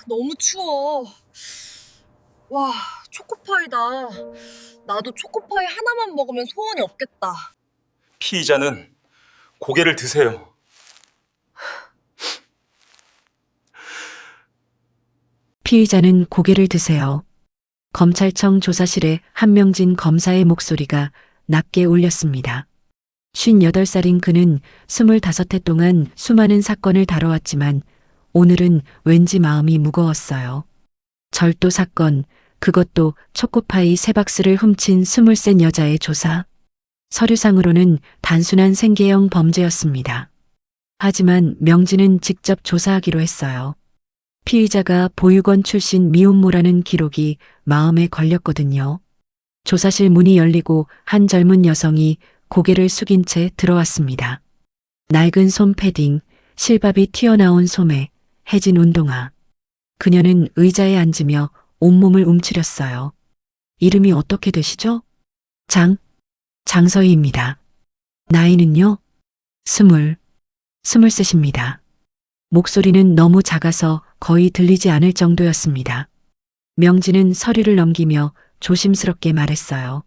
너무 추워. 와, 초코파이다. 나도 초코파이 하나만 먹으면 소원이 없겠다. 피의자는 고개를 드세요. 피의자는 고개를 드세요. 검찰청 조사실에 한명진 검사의 목소리가 낮게 울렸습니다. 58살인 그는 25해 동안 수많은 사건을 다뤄왔지만 오늘은 왠지 마음이 무거웠어요. 절도 사건, 그것도 초코파이 3박스를 훔친 23 여자의 조사. 서류상으로는 단순한 생계형 범죄였습니다. 하지만 명진은 직접 조사하기로 했어요. 피의자가 보육원 출신 미혼모라는 기록이 마음에 걸렸거든요. 조사실 문이 열리고 한 젊은 여성이 고개를 숙인 채 들어왔습니다. 낡은 솜 패딩, 실밥이 튀어나온 소매, 해진 운동화. 그녀는 의자에 앉으며 온몸을 움츠렸어요. 이름이 어떻게 되시죠? 장서희입니다. 나이는요? 23입니다. 목소리는 너무 작아서 거의 들리지 않을 정도였습니다. 명진은 서류를 넘기며 조심스럽게 말했어요.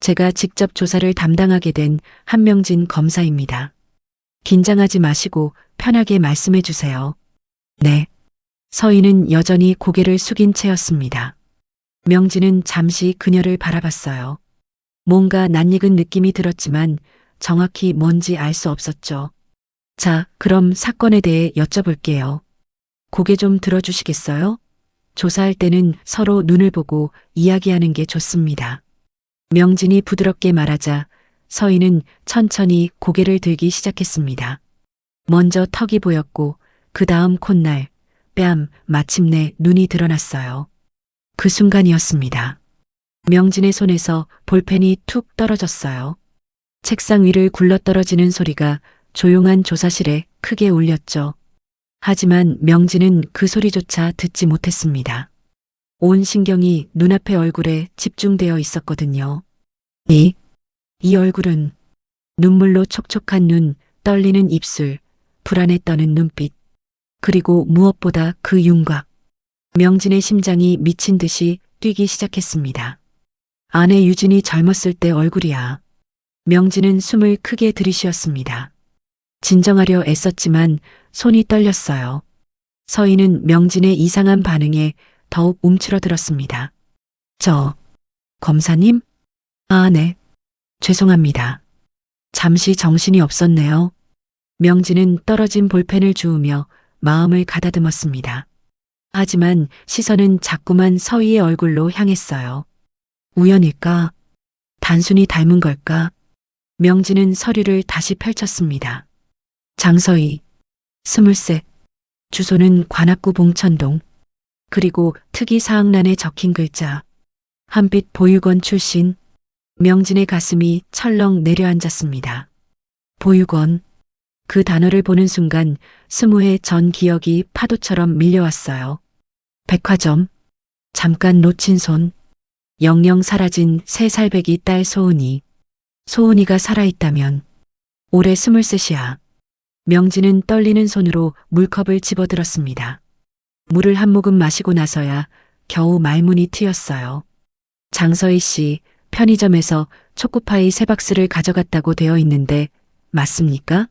제가 직접 조사를 담당하게 된 한명진 검사입니다. 긴장하지 마시고 편하게 말씀해 주세요. 네. 서희는 여전히 고개를 숙인 채였습니다. 명진은 잠시 그녀를 바라봤어요. 뭔가 낯익은 느낌이 들었지만 정확히 뭔지 알 수 없었죠. 자, 그럼 사건에 대해 여쭤볼게요. 고개 좀 들어주시겠어요? 조사할 때는 서로 눈을 보고 이야기하는 게 좋습니다. 명진이 부드럽게 말하자 서희는 천천히 고개를 들기 시작했습니다. 먼저 턱이 보였고 그 다음 콧날, 뺨, 마침내 눈이 드러났어요. 그 순간이었습니다. 명진의 손에서 볼펜이 툭 떨어졌어요. 책상 위를 굴러떨어지는 소리가 조용한 조사실에 크게 울렸죠. 하지만 명진은 그 소리조차 듣지 못했습니다. 온 신경이 눈앞의 얼굴에 집중되어 있었거든요. 이 얼굴은 눈물로 촉촉한 눈, 떨리는 입술, 불안에 떠는 눈빛, 그리고 무엇보다 그 윤곽. 명진의 심장이 미친 듯이 뛰기 시작했습니다. 아내 유진이 젊었을 때 얼굴이야. 명진은 숨을 크게 들이쉬었습니다. 진정하려 애썼지만 손이 떨렸어요. 서희는 명진의 이상한 반응에 더욱 움츠러들었습니다. 검사님? 아, 네. 죄송합니다. 잠시 정신이 없었네요. 명진은 떨어진 볼펜을 주우며 마음을 가다듬었습니다. 하지만 시선은 자꾸만 서희의 얼굴로 향했어요. 우연일까? 단순히 닮은 걸까? 명진은 서류를 다시 펼쳤습니다. 장서희, 23, 주소는 관악구 봉천동, 그리고 특이사항란에 적힌 글자, 한빛 보육원 출신. 명진의 가슴이 철렁 내려앉았습니다. 보육원, 그 단어를 보는 순간 20해 전 기억이 파도처럼 밀려왔어요. 백화점, 잠깐 놓친 손, 영영 사라진 3살배기 딸 소은이. 소은이가 살아있다면 올해 23이야. 명진은 떨리는 손으로 물컵을 집어들었습니다. 물을 한 모금 마시고 나서야 겨우 말문이 트였어요. 장서희 씨, 편의점에서 초코파이 3박스를 가져갔다고 되어 있는데 맞습니까?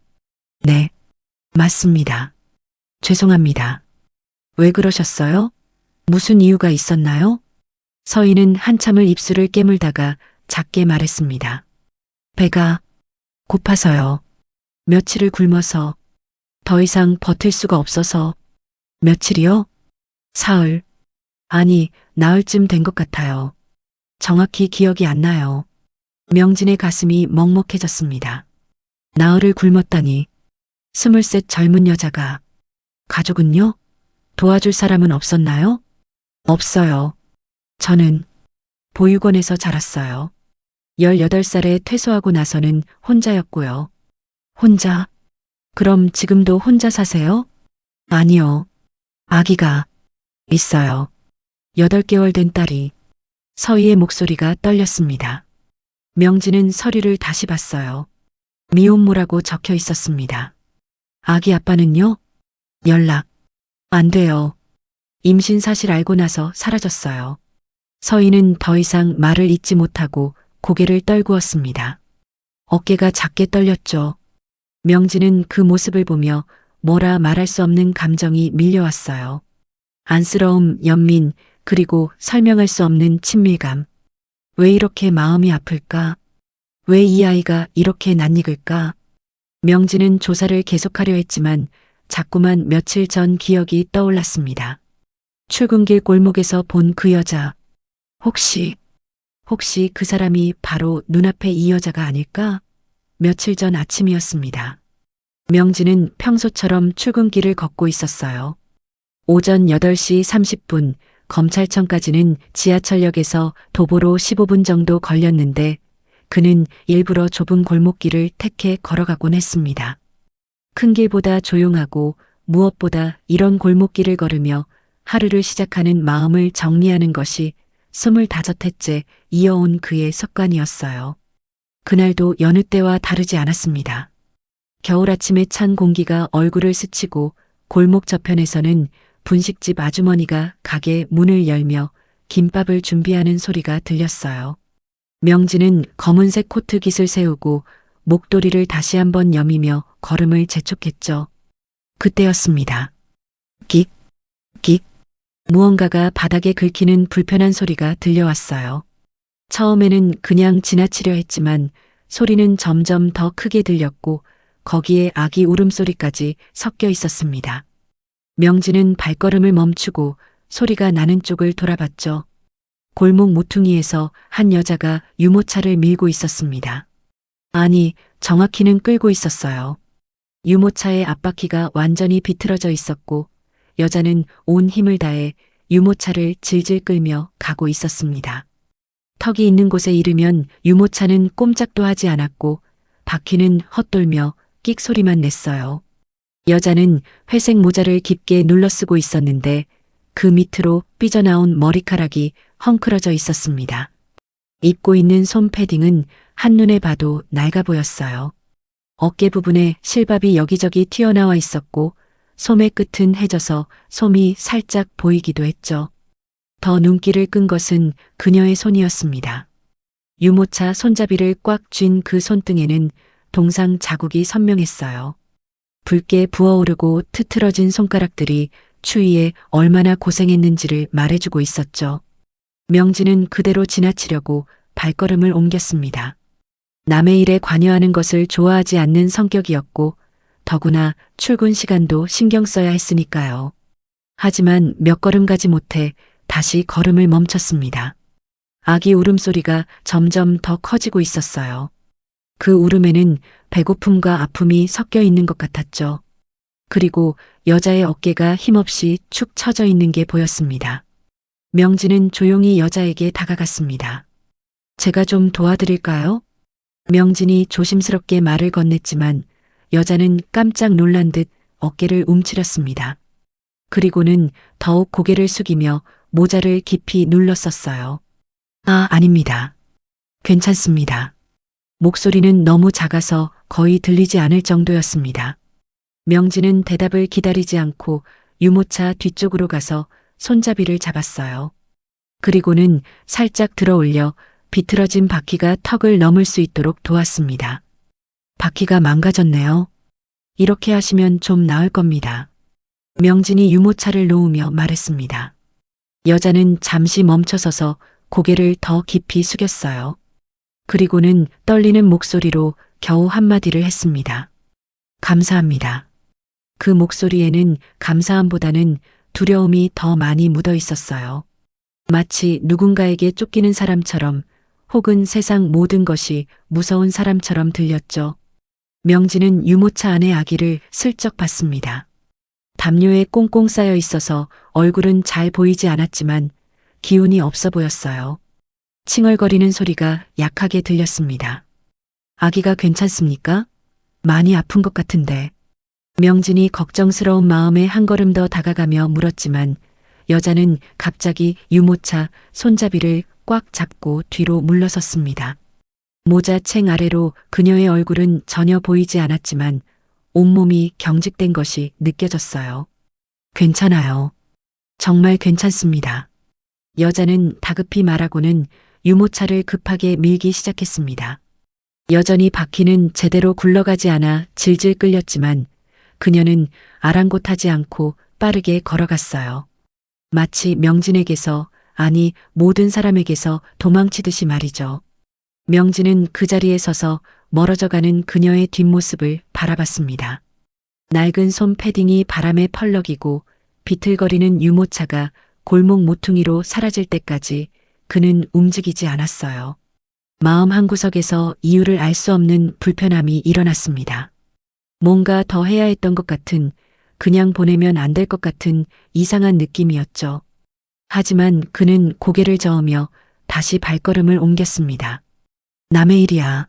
네, 맞습니다. 죄송합니다. 왜 그러셨어요? 무슨 이유가 있었나요? 서희는 한참을 입술을 깨물다가 작게 말했습니다. 배가 고파서요. 며칠을 굶어서 더 이상 버틸 수가 없어서. 며칠이요? 사흘. 아니, 나흘쯤 된 것 같아요. 정확히 기억이 안 나요. 명진의 가슴이 먹먹해졌습니다. 나흘을 굶었다니. 23 젊은 여자가. 가족은요? 도와줄 사람은 없었나요? 없어요. 저는 보육원에서 자랐어요. 18살에 퇴소하고 나서는 혼자였고요. 혼자? 그럼 지금도 혼자 사세요? 아니요. 아기가 있어요. 8개월 된 딸이. 서희의 목소리가 떨렸습니다. 명진은 서류를 다시 봤어요. 미혼모라고 적혀 있었습니다. 아기 아빠는요? 연락 안 돼요. 임신 사실 알고 나서 사라졌어요. 서인은 더 이상 말을 잇지 못하고 고개를 떨구었습니다. 어깨가 작게 떨렸죠. 명진은 그 모습을 보며 뭐라 말할 수 없는 감정이 밀려왔어요. 안쓰러움, 연민, 그리고 설명할 수 없는 친밀감. 왜 이렇게 마음이 아플까? 왜 이 아이가 이렇게 낯익을까? 명진은 조사를 계속하려 했지만 자꾸만 며칠 전 기억이 떠올랐습니다. 출근길 골목에서 본 그 여자. 혹시 그 사람이 바로 눈앞에 이 여자가 아닐까? 며칠 전 아침이었습니다. 명진은 평소처럼 출근길을 걷고 있었어요. 오전 8시 30분, 검찰청까지는 지하철역에서 도보로 15분 정도 걸렸는데 그는 일부러 좁은 골목길을 택해 걸어가곤 했습니다. 큰 길보다 조용하고 무엇보다 이런 골목길을 걸으며 하루를 시작하는 마음을 정리하는 것이 25회째 이어온 그의 습관이었어요. 그날도 여느 때와 다르지 않았습니다. 겨울 아침에 찬 공기가 얼굴을 스치고 골목 저편에서는 분식집 아주머니가 가게 문을 열며 김밥을 준비하는 소리가 들렸어요. 명진은 검은색 코트 깃을 세우고 목도리를 다시 한번 여미며 걸음을 재촉했죠. 그때였습니다. 끽, 끽. 무언가가 바닥에 긁히는 불편한 소리가 들려왔어요. 처음에는 그냥 지나치려 했지만 소리는 점점 더 크게 들렸고 거기에 아기 울음소리까지 섞여 있었습니다. 명진은 발걸음을 멈추고 소리가 나는 쪽을 돌아봤죠. 골목 모퉁이에서 한 여자가 유모차를 밀고 있었습니다. 아니, 정확히는 끌고 있었어요. 유모차의 앞바퀴가 완전히 비틀어져 있었고 여자는 온 힘을 다해 유모차를 질질 끌며 가고 있었습니다. 턱이 있는 곳에 이르면 유모차는 꼼짝도 하지 않았고 바퀴는 헛돌며 끽 소리만 냈어요. 여자는 회색 모자를 깊게 눌러쓰고 있었는데 그 밑으로 삐져나온 머리카락이 헝클어져 있었습니다. 입고 있는 솜 패딩은 한눈에 봐도 낡아 보였어요. 어깨 부분에 실밥이 여기저기 튀어나와 있었고 솜의 끝은 해져서 솜이 살짝 보이기도 했죠. 더 눈길을 끈 것은 그녀의 손이었습니다. 유모차 손잡이를 꽉 쥔 그 손등에는 동상 자국이 선명했어요. 붉게 부어오르고 트트러진 손가락들이 추위에 얼마나 고생했는지를 말해주고 있었죠. 명진은 그대로 지나치려고 발걸음을 옮겼습니다. 남의 일에 관여하는 것을 좋아하지 않는 성격이었고 더구나 출근 시간도 신경 써야 했으니까요. 하지만 몇 걸음 가지 못해 다시 걸음을 멈췄습니다. 아기 울음소리가 점점 더 커지고 있었어요. 그 울음에는 배고픔과 아픔이 섞여 있는 것 같았죠. 그리고 여자의 어깨가 힘없이 축 처져 있는 게 보였습니다. 명진은 조용히 여자에게 다가갔습니다. 제가 좀 도와드릴까요? 명진이 조심스럽게 말을 건넸지만 여자는 깜짝 놀란 듯 어깨를 움츠렸습니다. 그리고는 더욱 고개를 숙이며 모자를 깊이 눌렀었어요. 아닙니다. 괜찮습니다. 목소리는 너무 작아서 거의 들리지 않을 정도였습니다. 명진은 대답을 기다리지 않고 유모차 뒤쪽으로 가서 손잡이를 잡았어요. 그리고는 살짝 들어올려 비틀어진 바퀴가 턱을 넘을 수 있도록 도왔습니다. 바퀴가 망가졌네요. 이렇게 하시면 좀 나을 겁니다. 명진이 유모차를 놓으며 말했습니다. 여자는 잠시 멈춰서서 고개를 더 깊이 숙였어요. 그리고는 떨리는 목소리로 겨우 한마디를 했습니다. 감사합니다. 그 목소리에는 감사함보다는 두려움이 더 많이 묻어 있었어요. 마치 누군가에게 쫓기는 사람처럼 혹은 세상 모든 것이 무서운 사람처럼 들렸죠. 명진은 유모차 안의 아기를 슬쩍 봤습니다. 담요에 꽁꽁 쌓여 있어서 얼굴은 잘 보이지 않았지만 기운이 없어 보였어요. 칭얼거리는 소리가 약하게 들렸습니다. 아기가 괜찮습니까? 많이 아픈 것 같은데. 명진이 걱정스러운 마음에 한 걸음 더 다가가며 물었지만 여자는 갑자기 유모차 손잡이를 꽉 잡고 뒤로 물러섰습니다. 모자 챙 아래로 그녀의 얼굴은 전혀 보이지 않았지만 온몸이 경직된 것이 느껴졌어요. 괜찮아요. 정말 괜찮습니다. 여자는 다급히 말하고는 유모차를 급하게 밀기 시작했습니다. 여전히 바퀴는 제대로 굴러가지 않아 질질 끌렸지만 그녀는 아랑곳하지 않고 빠르게 걸어갔어요. 마치 명진에게서, 아니 모든 사람에게서 도망치듯이 말이죠. 명진은 그 자리에 서서 멀어져가는 그녀의 뒷모습을 바라봤습니다. 낡은 솜 패딩이 바람에 펄럭이고 비틀거리는 유모차가 골목 모퉁이로 사라질 때까지 그는 움직이지 않았어요. 마음 한구석에서 이유를 알 수 없는 불편함이 일어났습니다. 뭔가 더 해야 했던 것 같은, 그냥 보내면 안 될 것 같은 이상한 느낌이었죠. 하지만 그는 고개를 저으며 다시 발걸음을 옮겼습니다. 남의 일이야.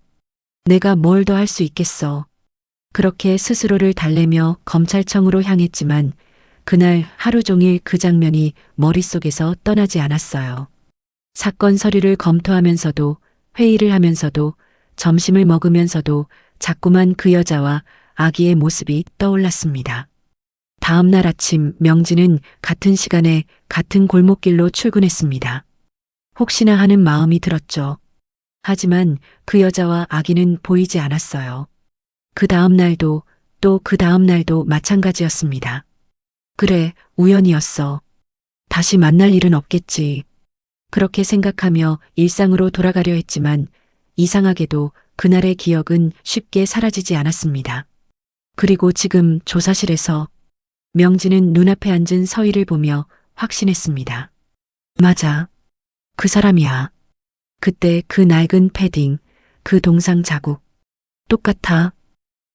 내가 뭘 더 할 수 있겠어. 그렇게 스스로를 달래며 검찰청으로 향했지만 그날 하루 종일 그 장면이 머릿속에서 떠나지 않았어요. 사건 서류를 검토하면서도, 회의를 하면서도, 점심을 먹으면서도 자꾸만 그 여자와 아기의 모습이 떠올랐습니다. 다음 날 아침 명진은 같은 시간에 같은 골목길로 출근했습니다. 혹시나 하는 마음이 들었죠. 하지만 그 여자와 아기는 보이지 않았어요. 그 다음 날도 또 그 다음 날도 마찬가지였습니다. 그래, 우연이었어. 다시 만날 일은 없겠지. 그렇게 생각하며 일상으로 돌아가려 했지만 이상하게도 그날의 기억은 쉽게 사라지지 않았습니다. 그리고 지금 조사실에서 명진은 눈앞에 앉은 서희를 보며 확신했습니다. 맞아. 그 사람이야. 그때 그 낡은 패딩, 그 동상 자국. 똑같아.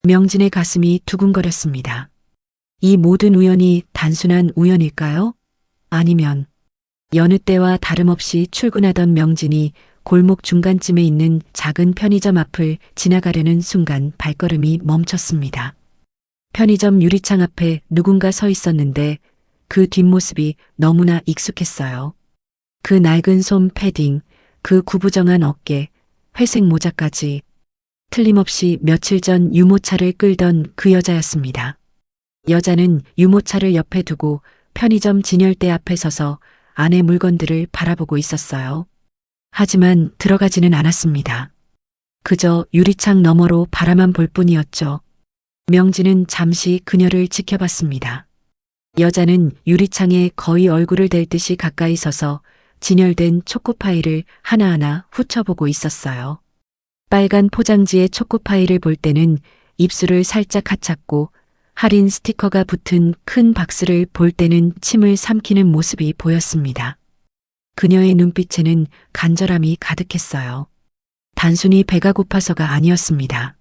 명진의 가슴이 두근거렸습니다. 이 모든 우연이 단순한 우연일까요? 아니면 여느 때와 다름없이 출근하던 명진이 골목 중간쯤에 있는 작은 편의점 앞을 지나가려는 순간 발걸음이 멈췄습니다. 편의점 유리창 앞에 누군가 서 있었는데 그 뒷모습이 너무나 익숙했어요. 그 낡은 솜 패딩, 그 구부정한 어깨, 회색 모자까지 틀림없이 며칠 전 유모차를 끌던 그 여자였습니다. 여자는 유모차를 옆에 두고 편의점 진열대 앞에 서서 안의 물건들을 바라보고 있었어요. 하지만 들어가지는 않았습니다. 그저 유리창 너머로 바라만 볼 뿐이었죠. 명진은 잠시 그녀를 지켜봤습니다. 여자는 유리창에 거의 얼굴을 댈 듯이 가까이 서서 진열된 초코파이를 하나하나 훑어보고 있었어요. 빨간 포장지의 초코파이를 볼 때는 입술을 살짝 하찼고 할인 스티커가 붙은 큰 박스를 볼 때는 침을 삼키는 모습이 보였습니다. 그녀의 눈빛에는 간절함이 가득했어요. 단순히 배가 고파서가 아니었습니다.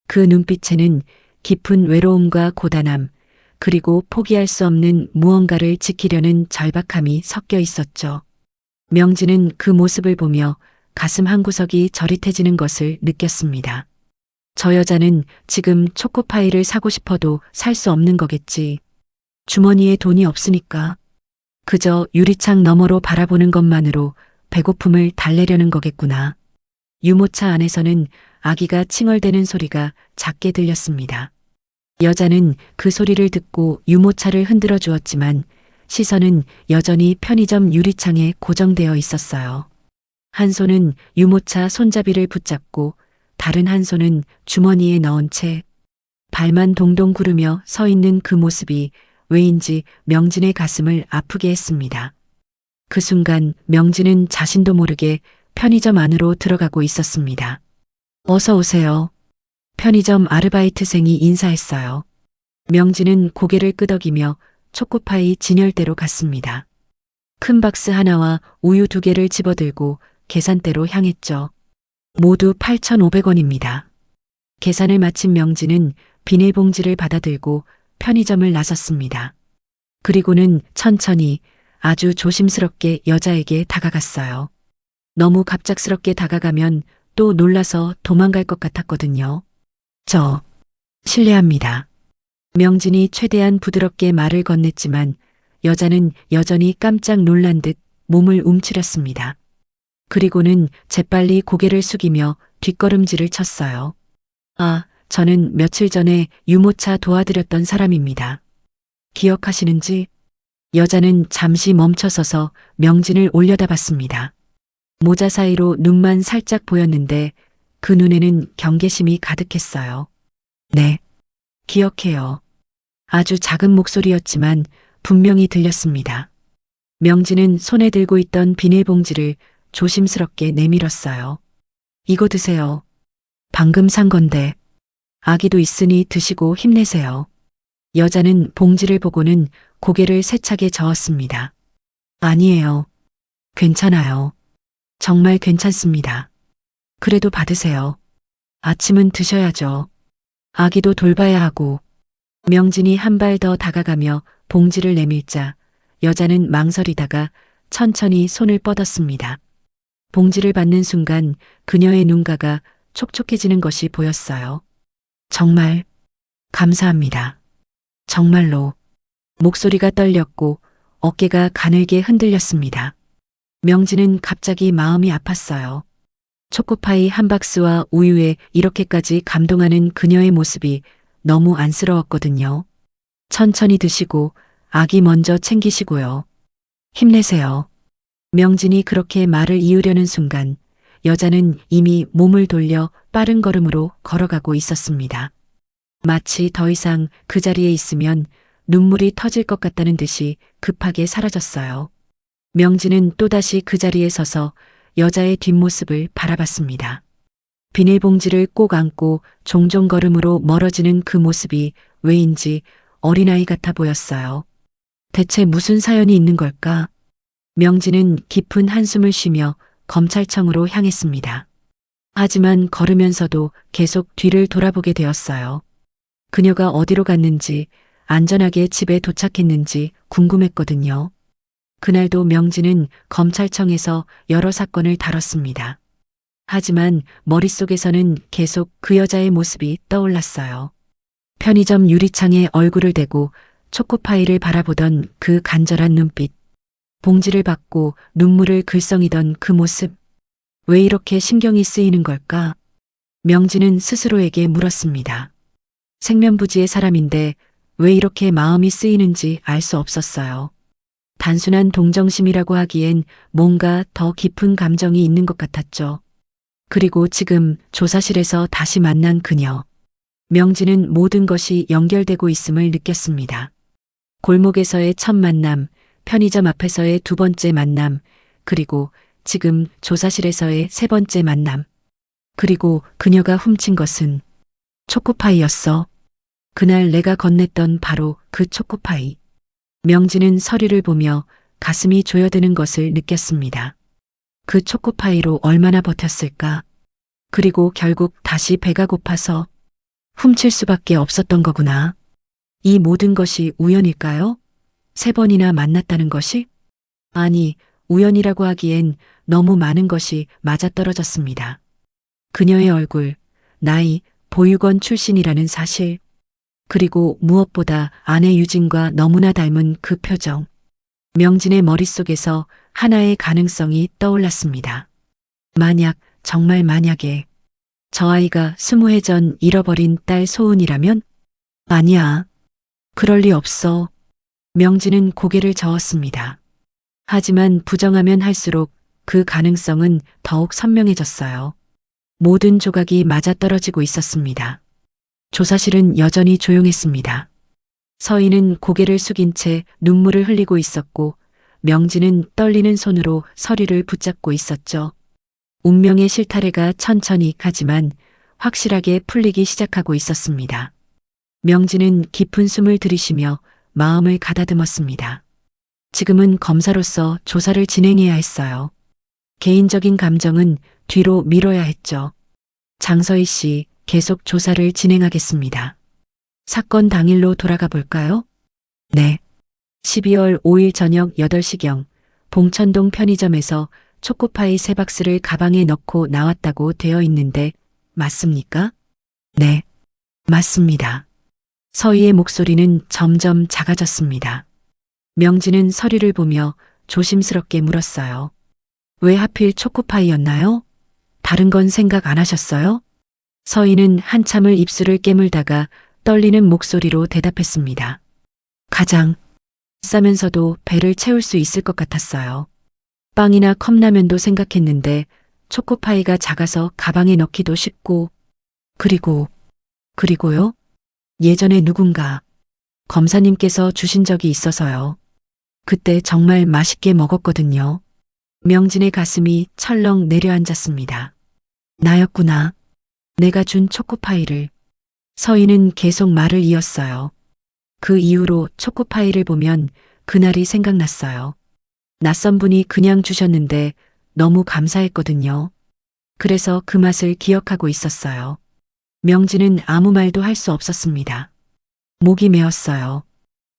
그 눈빛에는 깊은 외로움과 고단함, 그리고 포기할 수 없는 무언가를 지키려는 절박함이 섞여 있었죠. 명진은 그 모습을 보며 가슴 한구석이 저릿해지는 것을 느꼈습니다. 저 여자는 지금 초코파이를 사고 싶어도 살 수 없는 거겠지. 주머니에 돈이 없으니까. 그저 유리창 너머로 바라보는 것만으로 배고픔을 달래려는 거겠구나. 유모차 안에서는 아기가 칭얼대는 소리가 작게 들렸습니다. 여자는 그 소리를 듣고 유모차를 흔들어 주었지만 시선은 여전히 편의점 유리창에 고정되어 있었어요. 한 손은 유모차 손잡이를 붙잡고 다른 한 손은 주머니에 넣은 채 발만 동동 구르며 서 있는 그 모습이 왜인지 명진의 가슴을 아프게 했습니다. 그 순간 명진은 자신도 모르게 편의점 안으로 들어가고 있었습니다. 어서 오세요. 편의점 아르바이트생이 인사했어요. 명진은 고개를 끄덕이며 초코파이 진열대로 갔습니다. 큰 박스 하나와 우유 2개를 집어들고 계산대로 향했죠. 모두 8,500원입니다. 계산을 마친 명진은 비닐봉지를 받아들고 편의점을 나섰습니다. 그리고는 천천히 아주 조심스럽게 여자에게 다가갔어요. 너무 갑작스럽게 다가가면 또 놀라서 도망갈 것 같았거든요. 실례합니다. 명진이 최대한 부드럽게 말을 건넸지만 여자는 여전히 깜짝 놀란 듯 몸을 움츠렸습니다. 그리고는 재빨리 고개를 숙이며 뒷걸음질을 쳤어요. 아, 저는 며칠 전에 유모차 도와드렸던 사람입니다. 기억하시는지? 여자는 잠시 멈춰서서 명진을 올려다봤습니다. 모자 사이로 눈만 살짝 보였는데 그 눈에는 경계심이 가득했어요. 네, 기억해요. 아주 작은 목소리였지만 분명히 들렸습니다. 명진은 손에 들고 있던 비닐봉지를 조심스럽게 내밀었어요. 이거 드세요. 방금 산 건데. 아기도 있으니 드시고 힘내세요. 여자는 봉지를 보고는 고개를 세차게 저었습니다. 아니에요. 괜찮아요. 정말 괜찮습니다. 그래도 받으세요. 아침은 드셔야죠. 아기도 돌봐야 하고. 명진이 한 발 더 다가가며 봉지를 내밀자 여자는 망설이다가 천천히 손을 뻗었습니다. 봉지를 받는 순간 그녀의 눈가가 촉촉해지는 것이 보였어요. 정말 감사합니다. 정말로. 목소리가 떨렸고 어깨가 가늘게 흔들렸습니다. 명진은 갑자기 마음이 아팠어요. 초코파이 한 박스와 우유에 이렇게까지 감동하는 그녀의 모습이 너무 안쓰러웠거든요. 천천히 드시고 아기 먼저 챙기시고요. 힘내세요. 명진이 그렇게 말을 이으려는 순간 여자는 이미 몸을 돌려 빠른 걸음으로 걸어가고 있었습니다. 마치 더 이상 그 자리에 있으면 눈물이 터질 것 같다는 듯이 급하게 사라졌어요. 명진은 또다시 그 자리에 서서 여자의 뒷모습을 바라봤습니다. 비닐봉지를 꼭 안고 종종 걸음으로 멀어지는 그 모습이 왜인지 어린아이 같아 보였어요. 대체 무슨 사연이 있는 걸까? 명진은 깊은 한숨을 쉬며 검찰청으로 향했습니다. 하지만 걸으면서도 계속 뒤를 돌아보게 되었어요. 그녀가 어디로 갔는지, 안전하게 집에 도착했는지 궁금했거든요. 그날도 명진은 검찰청에서 여러 사건을 다뤘습니다. 하지만 머릿속에서는 계속 그 여자의 모습이 떠올랐어요. 편의점 유리창에 얼굴을 대고 초코파이를 바라보던 그 간절한 눈빛, 봉지를 받고 눈물을 글썽이던 그 모습, 왜 이렇게 신경이 쓰이는 걸까? 명진은 스스로에게 물었습니다. 생면부지의 사람인데 왜 이렇게 마음이 쓰이는지 알 수 없었어요. 단순한 동정심이라고 하기엔 뭔가 더 깊은 감정이 있는 것 같았죠. 그리고 지금 조사실에서 다시 만난 그녀. 명진은 모든 것이 연결되고 있음을 느꼈습니다. 골목에서의 첫 만남, 편의점 앞에서의 두 번째 만남, 그리고 지금 조사실에서의 세 번째 만남. 그리고 그녀가 훔친 것은 초코파이였어. 그날 내가 건넸던 바로 그 초코파이. 명진은 서류를 보며 가슴이 조여드는 것을 느꼈습니다. 그 초코파이로 얼마나 버텼을까? 그리고 결국 다시 배가 고파서 훔칠 수밖에 없었던 거구나. 이 모든 것이 우연일까요? 3번이나 만났다는 것이? 아니, 우연이라고 하기엔 너무 많은 것이 맞아떨어졌습니다. 그녀의 얼굴, 나이, 보육원 출신이라는 사실, 그리고 무엇보다 아내 유진과 너무나 닮은 그 표정. 명진의 머릿속에서 하나의 가능성이 떠올랐습니다. 만약, 정말 만약에 저 아이가 20해 전 잃어버린 딸 소은이라면? 아니야. 그럴 리 없어. 명진은 고개를 저었습니다. 하지만 부정하면 할수록 그 가능성은 더욱 선명해졌어요. 모든 조각이 맞아떨어지고 있었습니다. 조사실은 여전히 조용했습니다. 서인은 고개를 숙인 채 눈물을 흘리고 있었고 명진은 떨리는 손으로 서류를 붙잡고 있었죠. 운명의 실타래가 천천히 하지만 확실하게 풀리기 시작하고 있었습니다. 명진은 깊은 숨을 들이쉬며 마음을 가다듬었습니다. 지금은 검사로서 조사를 진행해야 했어요. 개인적인 감정은 뒤로 미뤄야 했죠. 장서희 씨, 계속 조사를 진행하겠습니다. 사건 당일로 돌아가 볼까요? 네. 12월 5일 저녁 8시경 봉천동 편의점에서 초코파이 3박스를 가방에 넣고 나왔다고 되어 있는데 맞습니까? 네. 맞습니다. 서희의 목소리는 점점 작아졌습니다. 명진은 서류를 보며 조심스럽게 물었어요. 왜 하필 초코파이였나요? 다른 건 생각 안 하셨어요? 서희는 한참을 입술을 깨물다가 떨리는 목소리로 대답했습니다. 가장 싸면서도 배를 채울 수 있을 것 같았어요. 빵이나 컵라면도 생각했는데 초코파이가 작아서 가방에 넣기도 쉽고, 그리고요? 예전에 누군가 검사님께서 주신 적이 있어서요. 그때 정말 맛있게 먹었거든요. 명진의 가슴이 철렁 내려앉았습니다. 나였구나. 내가 준 초코파이를. 서희는 계속 말을 이었어요. 그 이후로 초코파이를 보면 그날이 생각났어요. 낯선 분이 그냥 주셨는데 너무 감사했거든요. 그래서 그 맛을 기억하고 있었어요. 명진은 아무 말도 할 수 없었습니다. 목이 메었어요.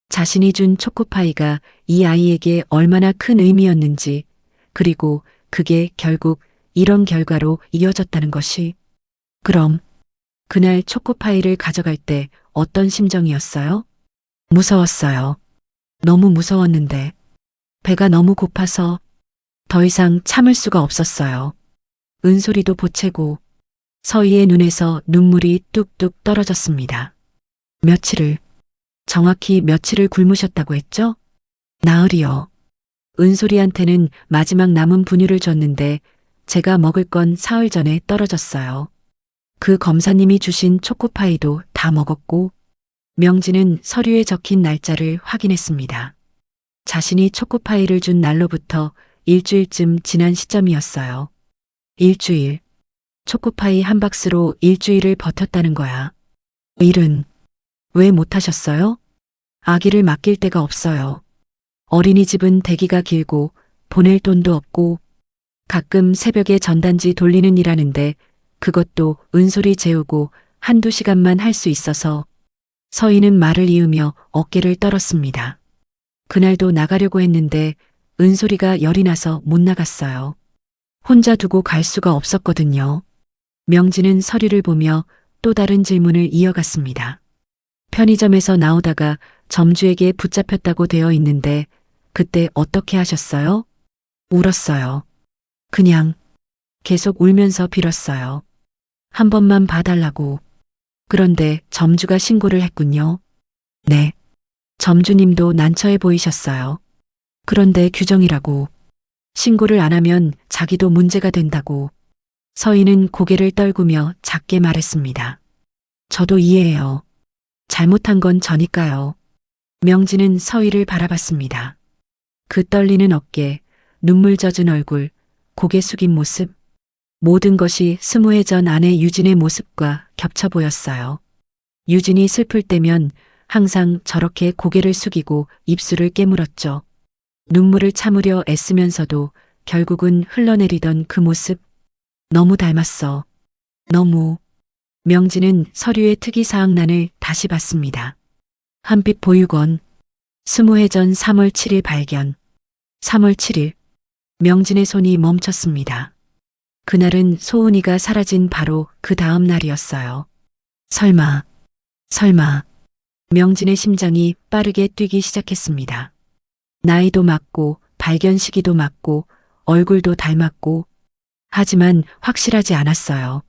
자신이 준 초코파이가 이 아이에게 얼마나 큰 의미였는지, 그리고 그게 결국 이런 결과로 이어졌다는 것이. 그럼 그날 초코파이를 가져갈 때 어떤 심정이었어요? 무서웠어요. 너무 무서웠는데 배가 너무 고파서 더 이상 참을 수가 없었어요. 은솔이도 보채고 서희의 눈에서 눈물이 뚝뚝 떨어졌습니다. 정확히 며칠을 굶으셨다고 했죠? 나흘이요. 은솔이한테는 마지막 남은 분유를 줬는데 제가 먹을 건 사흘 전에 떨어졌어요. 그 검사님이 주신 초코파이도 다 먹었고, 명진은 서류에 적힌 날짜를 확인했습니다. 자신이 초코파이를 준 날로부터 일주일쯤 지난 시점이었어요. 일주일. 초코파이 한 박스로 일주일을 버텼다는 거야. 일은 왜 못하셨어요? 아기를 맡길 데가 없어요. 어린이집은 대기가 길고 보낼 돈도 없고 가끔 새벽에 전단지 돌리는 일 하는데 그것도 은솔이 재우고 한두 시간만 할 수 있어서. 서희는 말을 이으며 어깨를 떨었습니다. 그날도 나가려고 했는데 은솔이가 열이 나서 못 나갔어요. 혼자 두고 갈 수가 없었거든요. 명진은 서류를 보며 또 다른 질문을 이어갔습니다. 편의점에서 나오다가 점주에게 붙잡혔다고 되어 있는데 그때 어떻게 하셨어요? 울었어요. 그냥 계속 울면서 빌었어요. 한 번만 봐달라고. 그런데 점주가 신고를 했군요. 네. 점주님도 난처해 보이셨어요. 그런데 규정이라고. 신고를 안 하면 자기도 문제가 된다고. 서희는 고개를 떨구며 작게 말했습니다. 저도 이해해요. 잘못한 건 저니까요. 명진은 서희를 바라봤습니다. 그 떨리는 어깨, 눈물 젖은 얼굴, 고개 숙인 모습. 모든 것이 20해 전 아내 유진의 모습과 겹쳐 보였어요. 유진이 슬플 때면 항상 저렇게 고개를 숙이고 입술을 깨물었죠. 눈물을 참으려 애쓰면서도 결국은 흘러내리던 그 모습. 너무 닮았어. 너무. 명진은 서류의 특이사항란을 다시 봤습니다. 한빛 보육원. 20해 전 3월 7일 발견. 3월 7일. 명진의 손이 멈췄습니다. 그날은 소은이가 사라진 바로 그 다음 날이었어요. 설마. 명진의 심장이 빠르게 뛰기 시작했습니다. 나이도 맞고 발견 시기도 맞고 얼굴도 닮았고, 하지만 확실하지 않았어요.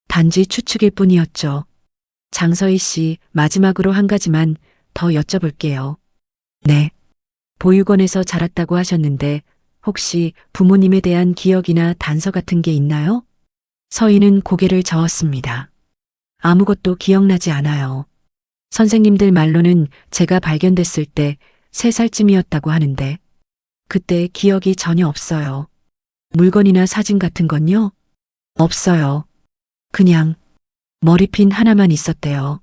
단지 추측일 뿐이었죠. 장서희 씨, 마지막으로 한 가지만 더 여쭤볼게요. 네. 보육원에서 자랐다고 하셨는데 혹시 부모님에 대한 기억이나 단서 같은 게 있나요? 서희는 고개를 저었습니다. 아무것도 기억나지 않아요. 선생님들 말로는 제가 발견됐을 때 3살쯤이었다고 하는데 그때 기억이 전혀 없어요. 물건이나 사진 같은 건요? 없어요. 그냥 머리핀 하나만 있었대요.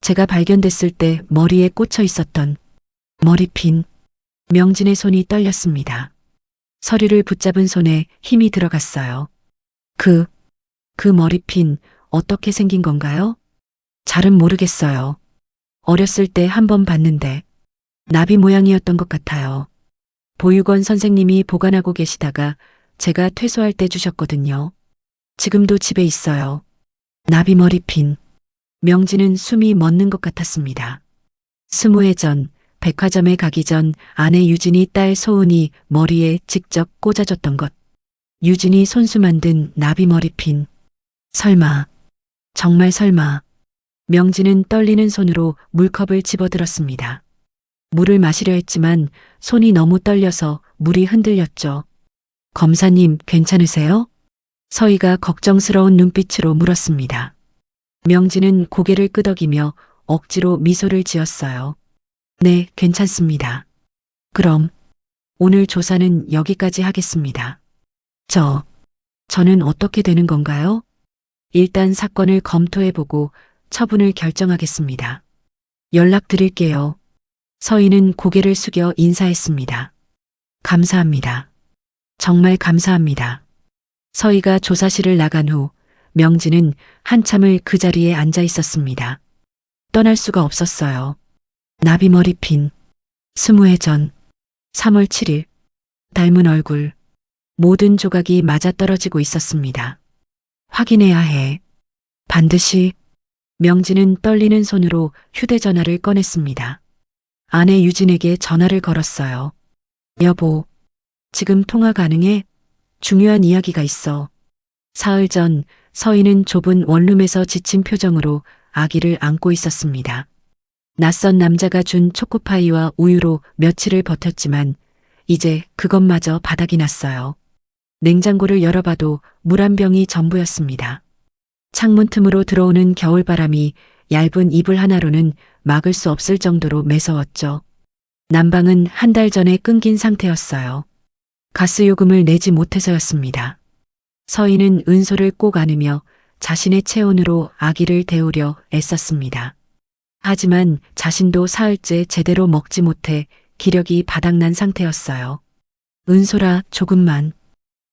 제가 발견됐을 때 머리에 꽂혀 있었던 머리핀. 명진의 손이 떨렸습니다. 서류를 붙잡은 손에 힘이 들어갔어요. 그 머리핀 어떻게 생긴 건가요? 잘은 모르겠어요. 어렸을 때 한 번 봤는데 나비 모양이었던 것 같아요. 보육원 선생님이 보관하고 계시다가 제가 퇴소할 때 주셨거든요. 지금도 집에 있어요. 나비 머리핀. 명진은 숨이 멎는 것 같았습니다. 20해 전 백화점에 가기 전 아내 유진이 딸 소은이 머리에 직접 꽂아줬던 것. 유진이 손수 만든 나비 머리핀. 설마. 정말 설마. 명진은 떨리는 손으로 물컵을 집어들었습니다. 물을 마시려 했지만 손이 너무 떨려서 물이 흔들렸죠. 검사님, 괜찮으세요? 서희가 걱정스러운 눈빛으로 물었습니다. 명진은 고개를 끄덕이며 억지로 미소를 지었어요. 네, 괜찮습니다. 그럼 오늘 조사는 여기까지 하겠습니다. 저는 어떻게 되는 건가요? 일단 사건을 검토해보고 처분을 결정하겠습니다. 연락드릴게요. 서희는 고개를 숙여 인사했습니다. 감사합니다. 정말 감사합니다. 서희가 조사실을 나간 후 명진은 한참을 그 자리에 앉아 있었습니다. 떠날 수가 없었어요. 나비머리 핀 20해 전 3월 7일 닮은 얼굴 모든 조각이 맞아떨어지고 있었습니다. 확인해야 해. 반드시. 명진은 떨리는 손으로 휴대전화를 꺼냈습니다. 아내 유진에게 전화를 걸었어요. 여보, 지금 통화 가능해? 중요한 이야기가 있어. 사흘 전 서희는 좁은 원룸에서 지친 표정으로 아기를 안고 있었습니다. 낯선 남자가 준 초코파이와 우유로 며칠을 버텼지만 이제 그것마저 바닥이 났어요. 냉장고를 열어봐도 물 한 병이 전부였습니다. 창문 틈으로 들어오는 겨울바람이 얇은 이불 하나로는 막을 수 없을 정도로 매서웠죠. 난방은 한 달 전에 끊긴 상태였어요. 가스요금을 내지 못해서였습니다. 서희는 은솔을 꼭 안으며 자신의 체온으로 아기를 데우려 애썼습니다. 하지만 자신도 사흘째 제대로 먹지 못해 기력이 바닥난 상태였어요. 은솔아,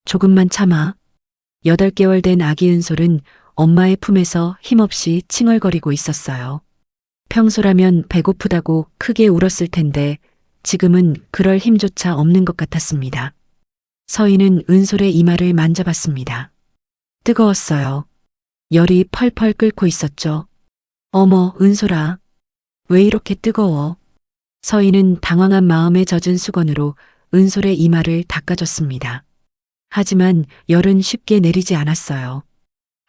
조금만 참아. 8개월 된 아기 은솔은 엄마의 품에서 힘없이 칭얼거리고 있었어요. 평소라면 배고프다고 크게 울었을 텐데 지금은 그럴 힘조차 없는 것 같았습니다. 서희는 은솔의 이마를 만져봤습니다. 뜨거웠어요. 열이 펄펄 끓고 있었죠. 어머, 은솔아. 왜 이렇게 뜨거워? 서희는 당황한 마음에 젖은 수건으로 은솔의 이마를 닦아줬습니다. 하지만 열은 쉽게 내리지 않았어요.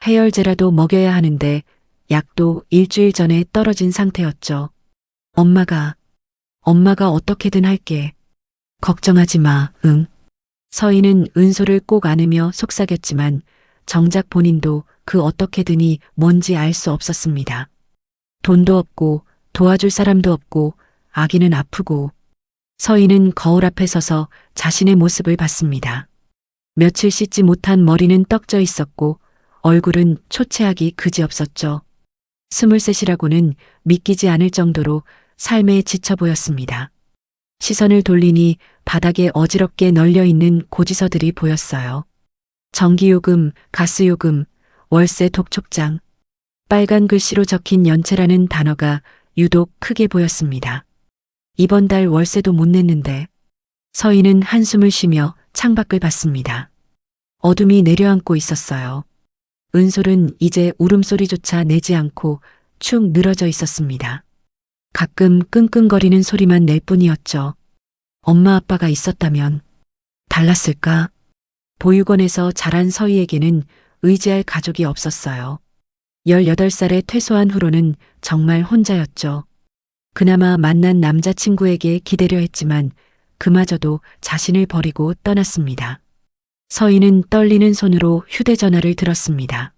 해열제라도 먹여야 하는데 약도 일주일 전에 떨어진 상태였죠. 엄마가 어떻게든 할게. 걱정하지 마, 응. 서희는 은솔을 꼭 안으며 속삭였지만 정작 본인도 그 어떻게든이 뭔지 알 수 없었습니다. 돈도 없고 도와줄 사람도 없고 아기는 아프고. 서희는 거울 앞에 서서 자신의 모습을 봤습니다. 며칠 씻지 못한 머리는 떡져 있었고 얼굴은 초췌하기 그지없었죠. 23이라고는 믿기지 않을 정도로 삶에 지쳐 보였습니다. 시선을 돌리니 바닥에 어지럽게 널려있는 고지서들이 보였어요. 전기요금, 가스요금, 월세 독촉장, 빨간 글씨로 적힌 연체라는 단어가 유독 크게 보였습니다. 이번 달 월세도 못 냈는데. 서희는 한숨을 쉬며 창밖을 봤습니다. 어둠이 내려앉고 있었어요. 은솔은 이제 울음소리조차 내지 않고 축 늘어져 있었습니다. 가끔 끙끙거리는 소리만 낼 뿐이었죠. 엄마 아빠가 있었다면 달랐을까? 보육원에서 자란 서희에게는 의지할 가족이 없었어요. 18살에 퇴소한 후로는 정말 혼자였죠. 그나마 만난 남자친구에게 기대려 했지만 그마저도 자신을 버리고 떠났습니다. 서희는 떨리는 손으로 휴대전화를 들었습니다.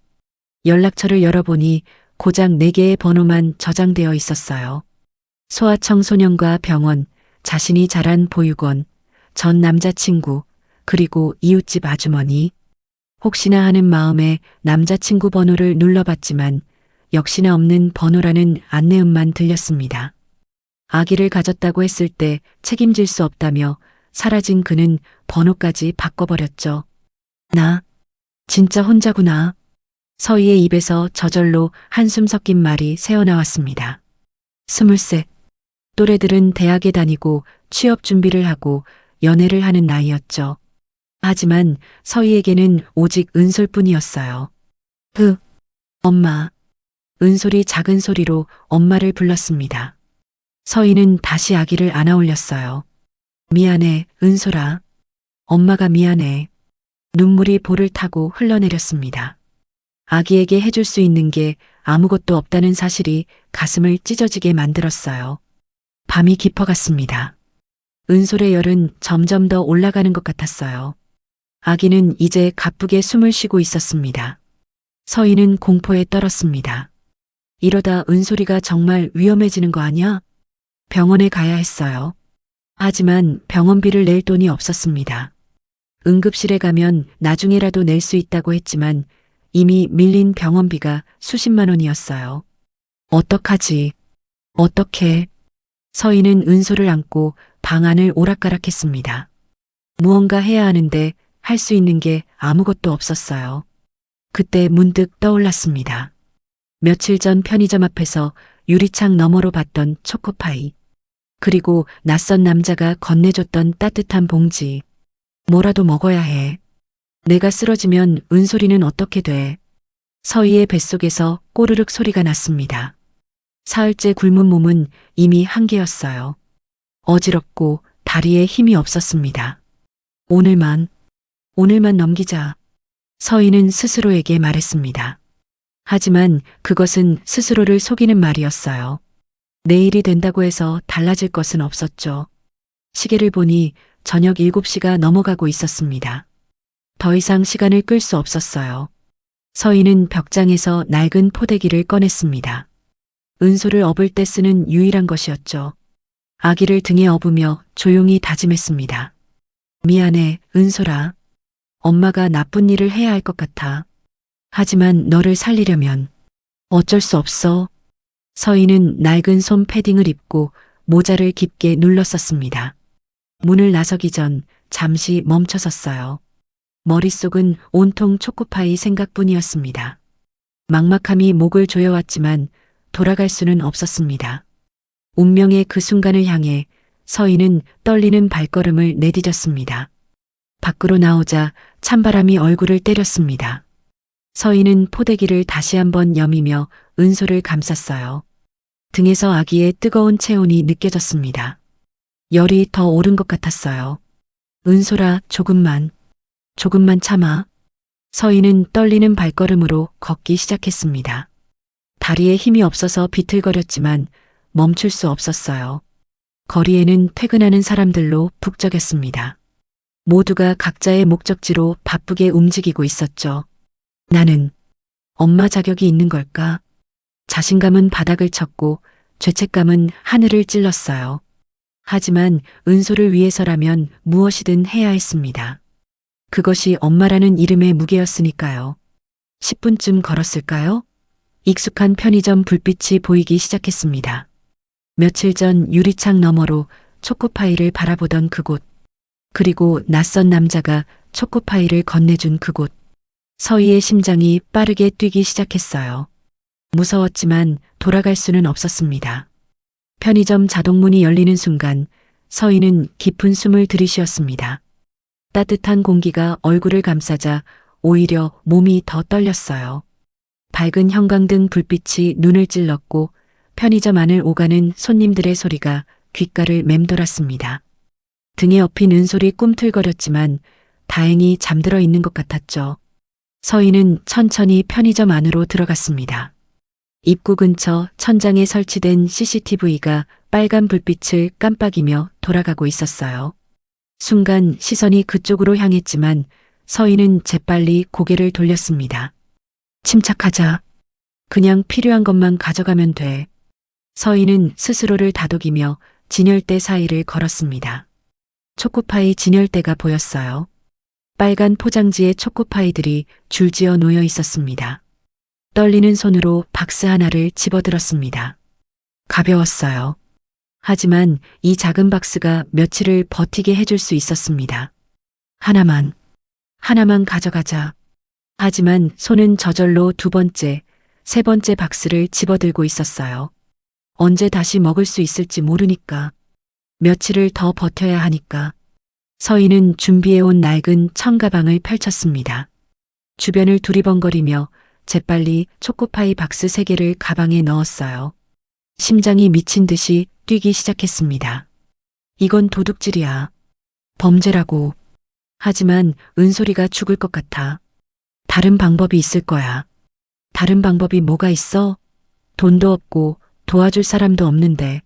연락처를 열어보니 고작 4개의 번호만 저장되어 있었어요. 소아청소년과 병원, 자신이 자란 보육원, 전 남자친구, 그리고 이웃집 아주머니. 혹시나 하는 마음에 남자친구 번호를 눌러봤지만 역시나 없는 번호라는 안내음만 들렸습니다. 아기를 가졌다고 했을 때 책임질 수 없다며 사라진 그는 번호까지 바꿔버렸죠. 나 진짜 혼자구나. 서희의 입에서 저절로 한숨 섞인 말이 새어나왔습니다. 23. 또래들은 대학에 다니고 취업 준비를 하고 연애를 하는 나이였죠. 하지만 서희에게는 오직 은솔뿐이었어요. 엄마. 은솔이 작은 소리로 엄마를 불렀습니다. 서희는 다시 아기를 안아 올렸어요. 미안해, 은솔아. 엄마가 미안해. 눈물이 볼을 타고 흘러내렸습니다. 아기에게 해줄 수 있는 게 아무것도 없다는 사실이 가슴을 찢어지게 만들었어요. 밤이 깊어갔습니다. 은솔의 열은 점점 더 올라가는 것 같았어요. 아기는 이제 가쁘게 숨을 쉬고 있었습니다. 서희는 공포에 떨었습니다. 이러다 은솔이가 정말 위험해지는 거 아니야? 병원에 가야 했어요. 하지만 병원비를 낼 돈이 없었습니다. 응급실에 가면 나중에라도 낼 수 있다고 했지만 이미 밀린 병원비가 수십만 원이었어요. 어떡하지? 어떻게? 서희는 은솔을 안고 방 안을 오락가락했습니다. 무언가 해야 하는데 할 수 있는 게 아무것도 없었어요. 그때 문득 떠올랐습니다. 며칠 전 편의점 앞에서 유리창 너머로 봤던 초코파이. 그리고 낯선 남자가 건네줬던 따뜻한 봉지. 뭐라도 먹어야 해. 내가 쓰러지면 은솔이는 어떻게 돼? 서희의 뱃속에서 꼬르륵 소리가 났습니다. 사흘째 굶은 몸은 이미 한계였어요. 어지럽고 다리에 힘이 없었습니다. 오늘만 넘기자. 서희는 스스로에게 말했습니다. 하지만 그것은 스스로를 속이는 말이었어요. 내일이 된다고 해서 달라질 것은 없었죠. 시계를 보니 저녁 7시가 넘어가고 있었습니다. 더 이상 시간을 끌 수 없었어요. 서희는 벽장에서 낡은 포대기를 꺼냈습니다. 은솔을 업을 때 쓰는 유일한 것이었죠. 아기를 등에 업으며 조용히 다짐했습니다. 미안해, 은솔아. 엄마가 나쁜 일을 해야 할 것 같아. 하지만 너를 살리려면 어쩔 수 없어. 서희는 낡은 솜 패딩을 입고 모자를 깊게 눌렀었습니다. 문을 나서기 전 잠시 멈춰섰어요. 머릿속은 온통 초코파이 생각뿐이었습니다. 막막함이 목을 조여왔지만 돌아갈 수는 없었습니다. 운명의 그 순간을 향해 서희는 떨리는 발걸음을 내디뎠습니다. 밖으로 나오자 찬바람이 얼굴을 때렸습니다. 서희는 포대기를 다시 한번 여미며 은솔을 감쌌어요. 등에서 아기의 뜨거운 체온이 느껴졌습니다. 열이 더 오른 것 같았어요. 은솔아, 조금만 참아. 서희는 떨리는 발걸음으로 걷기 시작했습니다. 다리에 힘이 없어서 비틀거렸지만 멈출 수 없었어요. 거리에는 퇴근하는 사람들로 북적였습니다. 모두가 각자의 목적지로 바쁘게 움직이고 있었죠. 나는 엄마 자격이 있는 걸까? 자신감은 바닥을 쳤고 죄책감은 하늘을 찔렀어요. 하지만 은솔을 위해서라면 무엇이든 해야 했습니다. 그것이 엄마라는 이름의 무게였으니까요. 10분쯤 걸었을까요? 익숙한 편의점 불빛이 보이기 시작했습니다. 며칠 전 유리창 너머로 초코파이를 바라보던 그곳. 그리고 낯선 남자가 초코파이를 건네준 그곳. 서희의 심장이 빠르게 뛰기 시작했어요. 무서웠지만 돌아갈 수는 없었습니다. 편의점 자동문이 열리는 순간 서희는 깊은 숨을 들이쉬었습니다. 따뜻한 공기가 얼굴을 감싸자 오히려 몸이 더 떨렸어요. 밝은 형광등 불빛이 눈을 찔렀고 편의점 안을 오가는 손님들의 소리가 귓가를 맴돌았습니다. 등에 업힌 은솔이 꿈틀거렸지만 다행히 잠들어 있는 것 같았죠. 서희는 천천히 편의점 안으로 들어갔습니다. 입구 근처 천장에 설치된 CCTV가 빨간 불빛을 깜빡이며 돌아가고 있었어요. 순간 시선이 그쪽으로 향했지만 서희는 재빨리 고개를 돌렸습니다. 침착하자. 그냥 필요한 것만 가져가면 돼. 서희는 스스로를 다독이며 진열대 사이를 걸었습니다. 초코파이 진열대가 보였어요. 빨간 포장지에 초코파이들이 줄지어 놓여 있었습니다. 떨리는 손으로 박스 하나를 집어들었습니다. 가벼웠어요. 하지만 이 작은 박스가 며칠을 버티게 해줄 수 있었습니다. 하나만 가져가자. 하지만 손은 저절로 두 번째, 세 번째 박스를 집어들고 있었어요. 언제 다시 먹을 수 있을지 모르니까. 며칠을 더 버텨야 하니까. 서희는 준비해온 낡은 청가방을 펼쳤습니다. 주변을 두리번거리며 재빨리 초코파이 박스 3개를 가방에 넣었어요. 심장이 미친 듯이 뛰기 시작했습니다. 이건 도둑질이야. 범죄라고. 하지만 은솔이가 죽을 것 같아. 다른 방법이 있을 거야. 다른 방법이 뭐가 있어? 돈도 없고 도와줄 사람도 없는데.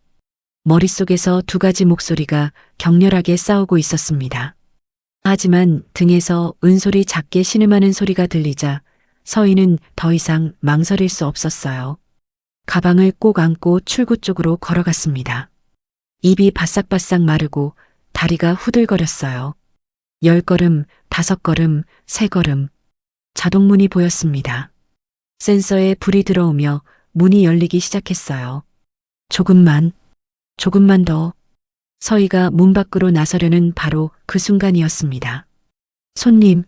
머릿속에서 두 가지 목소리가 격렬하게 싸우고 있었습니다. 하지만 등에서 은솔이 작게 신음하는 소리가 들리자 서희는 더 이상 망설일 수 없었어요. 가방을 꼭 안고 출구 쪽으로 걸어갔습니다. 입이 바싹바싹 마르고 다리가 후들거렸어요. 10걸음, 5걸음, 3걸음. 자동문이 보였습니다. 센서에 불이 들어오며 문이 열리기 시작했어요. 조금만 더. 서희가 문 밖으로 나서려는 바로 그 순간이었습니다. 손님,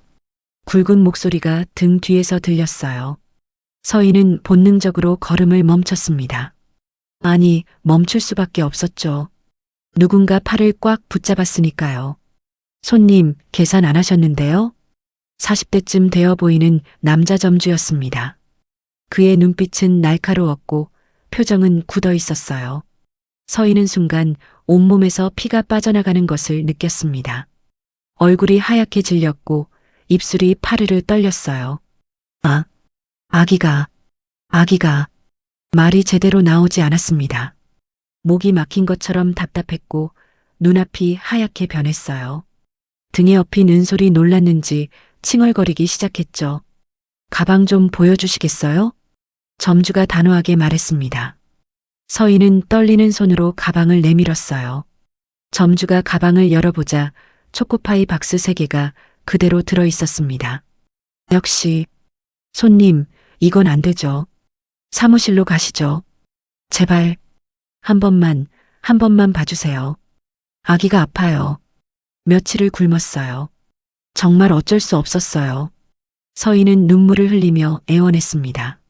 굵은 목소리가 등 뒤에서 들렸어요. 서희는 본능적으로 걸음을 멈췄습니다. 아니, 멈출 수밖에 없었죠. 누군가 팔을 꽉 붙잡았으니까요. 손님, 계산 안 하셨는데요? 40대쯤 되어 보이는 남자 점주였습니다. 그의 눈빛은 날카로웠고 표정은 굳어 있었어요. 서희는 순간 온몸에서 피가 빠져나가는 것을 느꼈습니다. 얼굴이 하얗게 질렸고 입술이 파르르 떨렸어요. 아기가. 말이 제대로 나오지 않았습니다. 목이 막힌 것처럼 답답했고 눈앞이 하얗게 변했어요. 등에 엎인 은솔이 놀랐는지 칭얼거리기 시작했죠. 가방 좀 보여주시겠어요? 점주가 단호하게 말했습니다. 서희는 떨리는 손으로 가방을 내밀었어요. 점주가 가방을 열어보자 초코파이 박스 3개가 그대로 들어 있었습니다. 역시, 손님, 이건 안 되죠. 사무실로 가시죠. 제발, 한 번만 봐주세요. 아기가 아파요. 며칠을 굶었어요. 정말 어쩔 수 없었어요. 서희는 눈물을 흘리며 애원했습니다.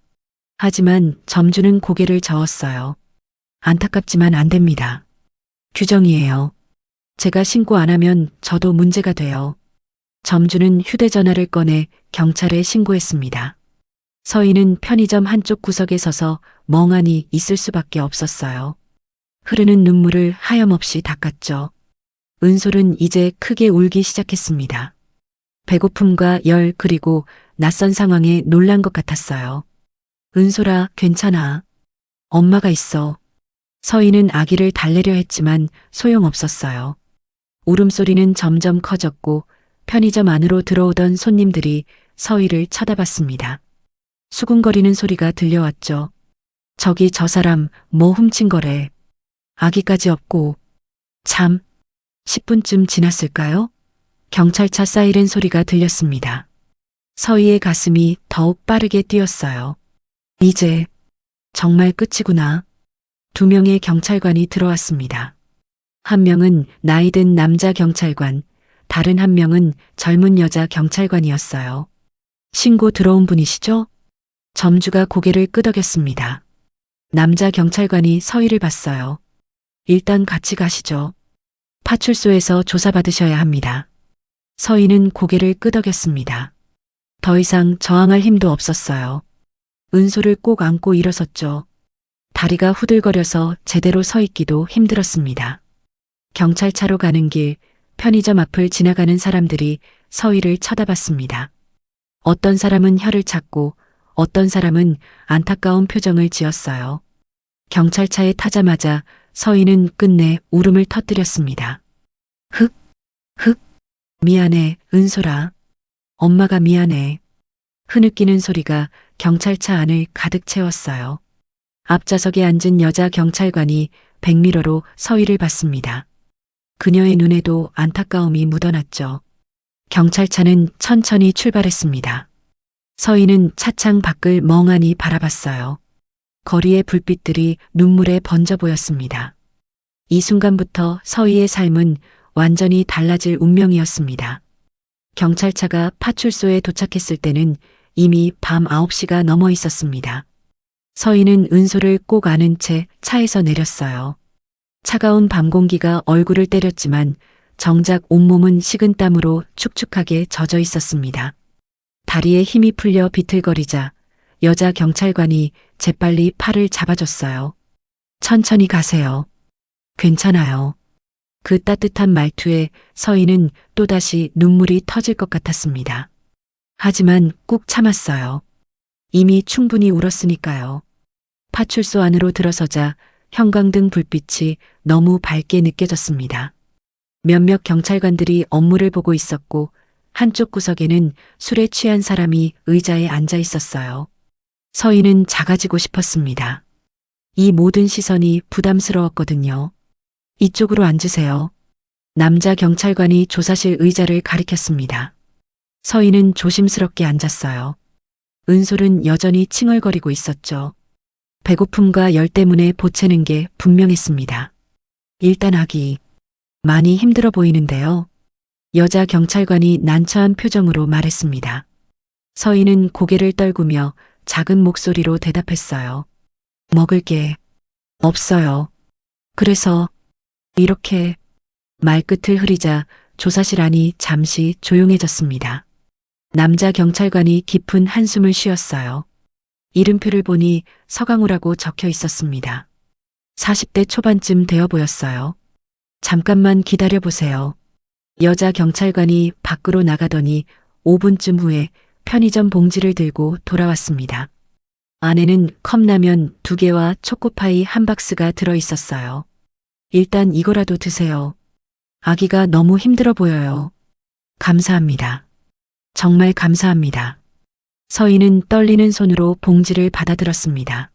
하지만 점주는 고개를 저었어요. 안타깝지만 안 됩니다. 규정이에요. 제가 신고 안 하면 저도 문제가 돼요. 점주는 휴대전화를 꺼내 경찰에 신고했습니다. 서희는 편의점 한쪽 구석에 서서 멍하니 있을 수밖에 없었어요. 흐르는 눈물을 하염없이 닦았죠. 은솔은 이제 크게 울기 시작했습니다. 배고픔과 열 그리고 낯선 상황에 놀란 것 같았어요. 은솔아, 괜찮아. 엄마가 있어. 서희는 아기를 달래려 했지만 소용없었어요. 울음소리는 점점 커졌고 편의점 안으로 들어오던 손님들이 서희를 쳐다봤습니다. 수군거리는 소리가 들려왔죠. 저기 저 사람 뭐 훔친 거래. 아기까지 없고. 참, 10분쯤 지났을까요? 경찰차 사이렌 소리가 들렸습니다. 서희의 가슴이 더욱 빠르게 뛰었어요. 이제 정말 끝이구나. 2명의 경찰관이 들어왔습니다. 한 명은 나이든 남자 경찰관, 다른 한 명은 젊은 여자 경찰관이었어요. 신고 들어온 분이시죠? 점주가 고개를 끄덕였습니다. 남자 경찰관이 서희를 봤어요. 일단 같이 가시죠. 파출소에서 조사받으셔야 합니다. 서희는 고개를 끄덕였습니다. 더 이상 저항할 힘도 없었어요. 은솔을 꼭 안고 일어섰죠. 다리가 후들거려서 제대로 서 있기도 힘들었습니다. 경찰차로 가는 길, 편의점 앞을 지나가는 사람들이 서희를 쳐다봤습니다. 어떤 사람은 혀를 찾고 어떤 사람은 안타까운 표정을 지었어요. 경찰차에 타자마자 서희는 끝내 울음을 터뜨렸습니다. 미안해, 은솔아. 엄마가 미안해. 흐느끼는 소리가 경찰차 안을 가득 채웠어요. 앞좌석에 앉은 여자 경찰관이 백미러로 서희를 봤습니다. 그녀의 눈에도 안타까움이 묻어났죠. 경찰차는 천천히 출발했습니다. 서희는 차창 밖을 멍하니 바라봤어요. 거리의 불빛들이 눈물에 번져 보였습니다. 이 순간부터 서희의 삶은 완전히 달라질 운명이었습니다. 경찰차가 파출소에 도착했을 때는 이미 밤 9시가 넘어 있었습니다. 서희는 은솔을 꼭 안은 채 차에서 내렸어요. 차가운 밤 공기가 얼굴을 때렸지만 정작 온몸은 식은땀으로 축축하게 젖어 있었습니다. 다리에 힘이 풀려 비틀거리자 여자 경찰관이 재빨리 팔을 잡아줬어요. 천천히 가세요. 괜찮아요. 그 따뜻한 말투에 서희는 또다시 눈물이 터질 것 같았습니다. 하지만 꾹 참았어요. 이미 충분히 울었으니까요. 파출소 안으로 들어서자 형광등 불빛이 너무 밝게 느껴졌습니다. 몇몇 경찰관들이 업무를 보고 있었고 한쪽 구석에는 술에 취한 사람이 의자에 앉아 있었어요. 서희는 작아지고 싶었습니다. 이 모든 시선이 부담스러웠거든요. 이쪽으로 앉으세요. 남자 경찰관이 조사실 의자를 가리켰습니다. 서희는 조심스럽게 앉았어요. 은솔은 여전히 칭얼거리고 있었죠. 배고픔과 열 때문에 보채는 게 분명했습니다. 일단 아기, 많이 힘들어 보이는데요. 여자 경찰관이 난처한 표정으로 말했습니다. 서희는 고개를 떨구며 작은 목소리로 대답했어요. 먹을 게 없어요. 그래서 이렇게 말끝을 흐리자 조사실 안이 잠시 조용해졌습니다. 남자 경찰관이 깊은 한숨을 쉬었어요. 이름표를 보니 서강우라고 적혀 있었습니다. 40대 초반쯤 되어 보였어요. 잠깐만 기다려보세요. 여자 경찰관이 밖으로 나가더니 5분쯤 후에 편의점 봉지를 들고 돌아왔습니다. 안에는 컵라면 2개와 초코파이 1박스가 들어 있었어요. 일단 이거라도 드세요. 아기가 너무 힘들어 보여요. 감사합니다. 정말 감사합니다. 서희는 떨리는 손으로 봉지를 받아들었습니다.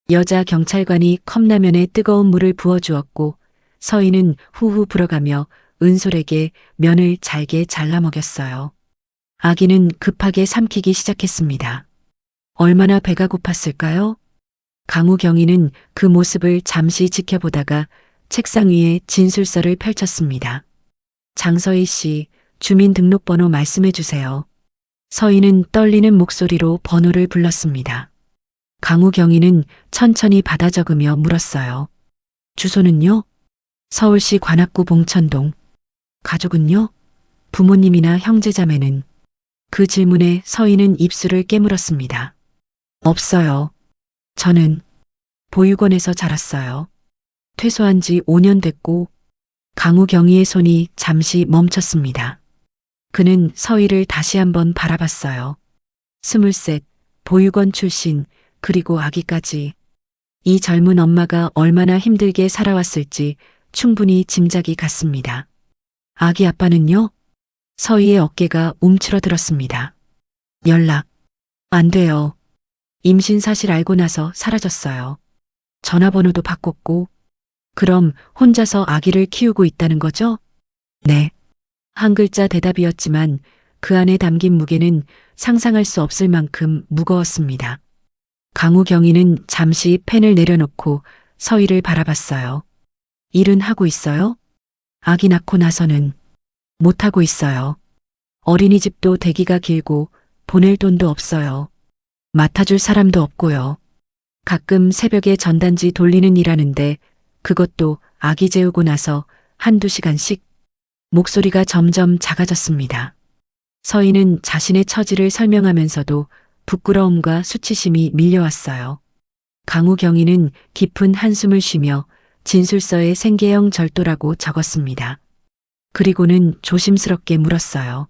여자 경찰관이 컵라면에 뜨거운 물을 부어주었고 서희는 후후 불어가며 은솔에게 면을 잘게 잘라 먹였어요. 아기는 급하게 삼키기 시작했습니다. 얼마나 배가 고팠을까요? 강우 경위는 그 모습을 잠시 지켜보다가 책상 위에 진술서를 펼쳤습니다. 장서희 씨, 주민등록번호 말씀해 주세요. 서희는 떨리는 목소리로 번호를 불렀습니다. 강우 경위는 천천히 받아 적으며 물었어요. 주소는요? 서울시 관악구 봉천동. 가족은요? 부모님이나 형제자매는? 그 질문에 서희는 입술을 깨물었습니다. 없어요. 저는 보육원에서 자랐어요. 퇴소한 지 5년 됐고 강우 경위의 손이 잠시 멈췄습니다. 그는 서희를 다시 한번 바라봤어요. 23, 보육원 출신, 그리고 아기까지. 이 젊은 엄마가 얼마나 힘들게 살아왔을지 충분히 짐작이 갔습니다. 아기 아빠는요? 서희의 어깨가 움츠러들었습니다. 연락 안 돼요. 임신 사실 알고 나서 사라졌어요. 전화번호도 바꿨고. 그럼 혼자서 아기를 키우고 있다는 거죠? 네. 한 글자 대답이었지만 그 안에 담긴 무게는 상상할 수 없을 만큼 무거웠습니다. 강우 경위는 잠시 펜을 내려놓고 서희를 바라봤어요. 일은 하고 있어요? 아기 낳고 나서는 못하고 있어요. 어린이집도 대기가 길고 보낼 돈도 없어요. 맡아줄 사람도 없고요. 가끔 새벽에 전단지 돌리는 일 하는데 그것도 아기 재우고 나서 1~2시간씩. 목소리가 점점 작아졌습니다. 서희는 자신의 처지를 설명하면서도 부끄러움과 수치심이 밀려왔어요. 강우 경위는 깊은 한숨을 쉬며 진술서에 생계형 절도라고 적었습니다. 그리고는 조심스럽게 물었어요.